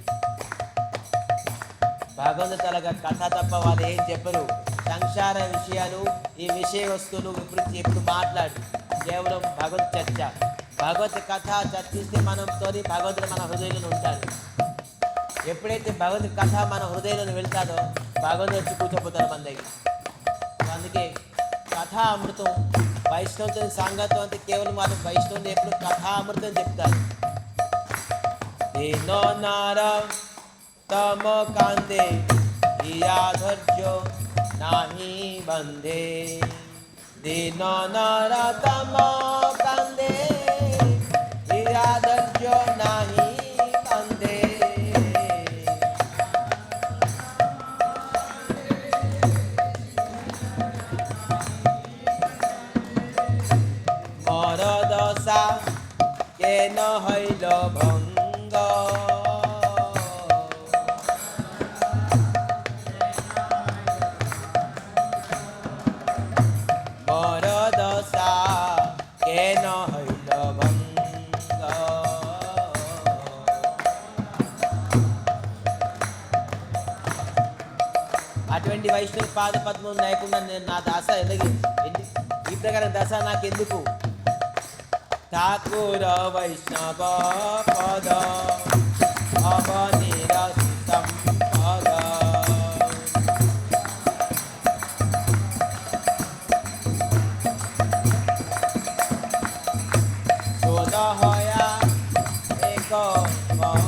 భగవంతుల కథ తప్ప వాళ్ళు ఏం చెప్పరు. సంసార విషయాలు, ఈ విషయ వస్తువులు గురించి ఎప్పుడు మాట్లాడు, కేవలం భగవత్ చర్చ. భగవత్ కథ చర్చిస్తే మనంతోని భగవంతుడు మన హృదయంలో ఉంటాడు. ఎప్పుడైతే భగవత్ కథ మన హృదయంలో వెళ్తాడో భగవంతుడు వచ్చి కూర్చోపోతాడు మన దగ్గర. అందుకే కథా అమృతం, వైష్ణవుతో సాంగత్యం అంటే కేవలం వాళ్ళు వైష్ణవుని ఎప్పుడు కథా అమృతం చెప్తారు. దీనో నారా తమ కాందే ధైర్యో నాహి బంధే, దీనో నారా తమ కాందే ధైర్యో నాహి బంధే, মর দশা কেন হইল ভঙ্গ, মর দশা কেন হইল ভঙ্গ, అటువంటి వైష్ణవ పాద పద్మం లేకుండా నేను నా దాస ఎలాగే ఈ ప్రకారం దశ నాకెందుకు? ఠాకూర వైష్ణవ పద అవనిరసితం పద, శోధ హయా এক মন,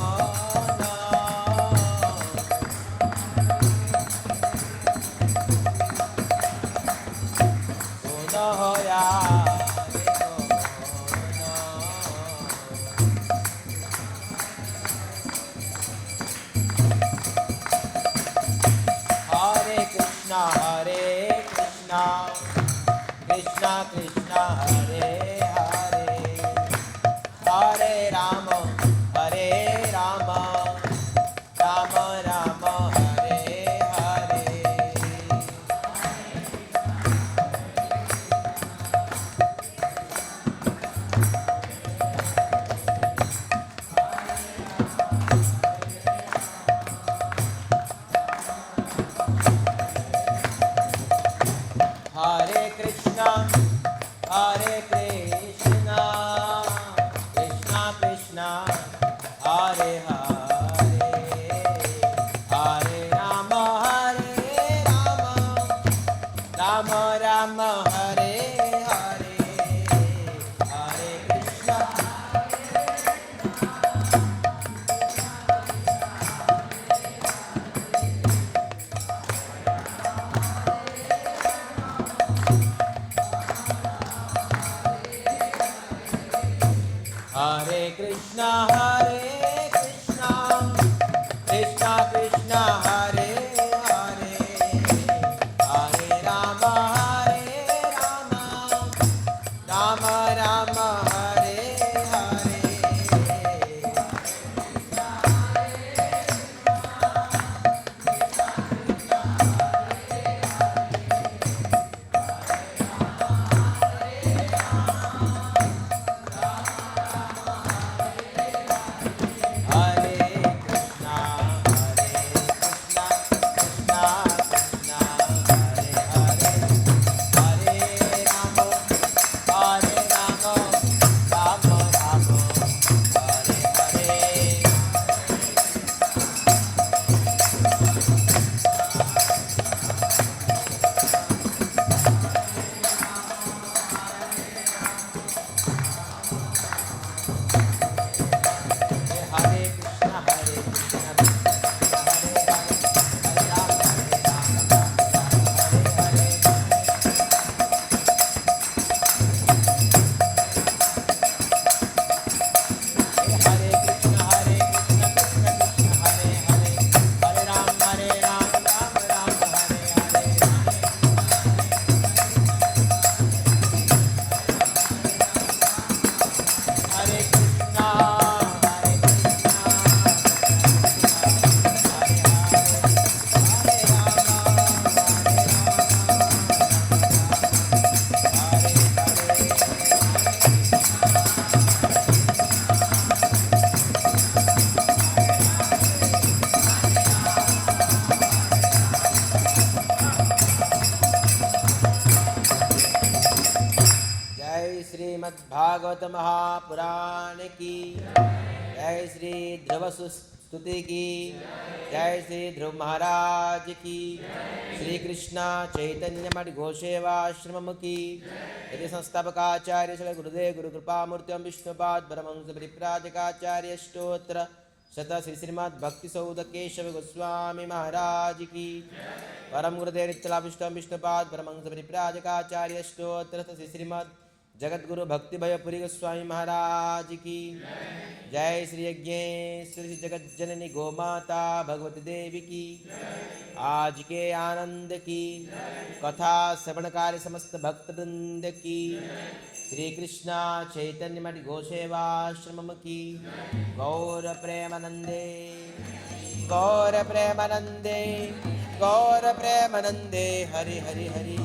శోధ హయా కృష్ణ కృష్ణ హరే హరే, హరే రామ హరే రామ, రామ రామ హరే హరే. హరే కృష్ణ హరే కృష్ణ, కృష్ణ కృష్ణ హరే హరే, హరే రామ హరే రామ, రామ రామ హరే హరే, హరే కృష్ణ. హరే కృష్ణ హరే కృష్ణ, కృష్ణ కృష్ణ హరే హరే, హరే రామ హరే రామ, రామ రామ హరే హరే. श्रीमद्भागवत महापुराण की जय। श्री ध्रुव स्तुति की जय। श्री ध्रुव महाराज की। श्री कृष्ण चैतन्य मठ गोसेवाश्रम की। यदि संस्थापकाचार्य श्री गुरुदेव गुरु कृपामूर्तिं विष्णुपाद परमहंस परिव्राजकाचार्य स्तोत्र शत श्री श्रीमद् भक्ति सौध केशव गोस्वामी महाराज की। परम गुरुदेव नित्यलाभिष्टं विष्णुपाद परमहंस परिव्राजकाचार्य स्तोत्र श्री श्रीमद् जगत गुरु भक्ति भयपुरी गोस्वामी महाराज की जय। श्री यज्ञेश्वरी जगत जननी गौ माता भगवती देवी की। आज के आनंद की कथा श्रवणकारी समस्त भक्तवृंद की। श्री कृष्ण चैतन्य मठ गोसेवाश्रम की। गौर प्रेमानंदे गौर प्रेमानंदे गौर प्रेमानंदे हरि हरि हरि।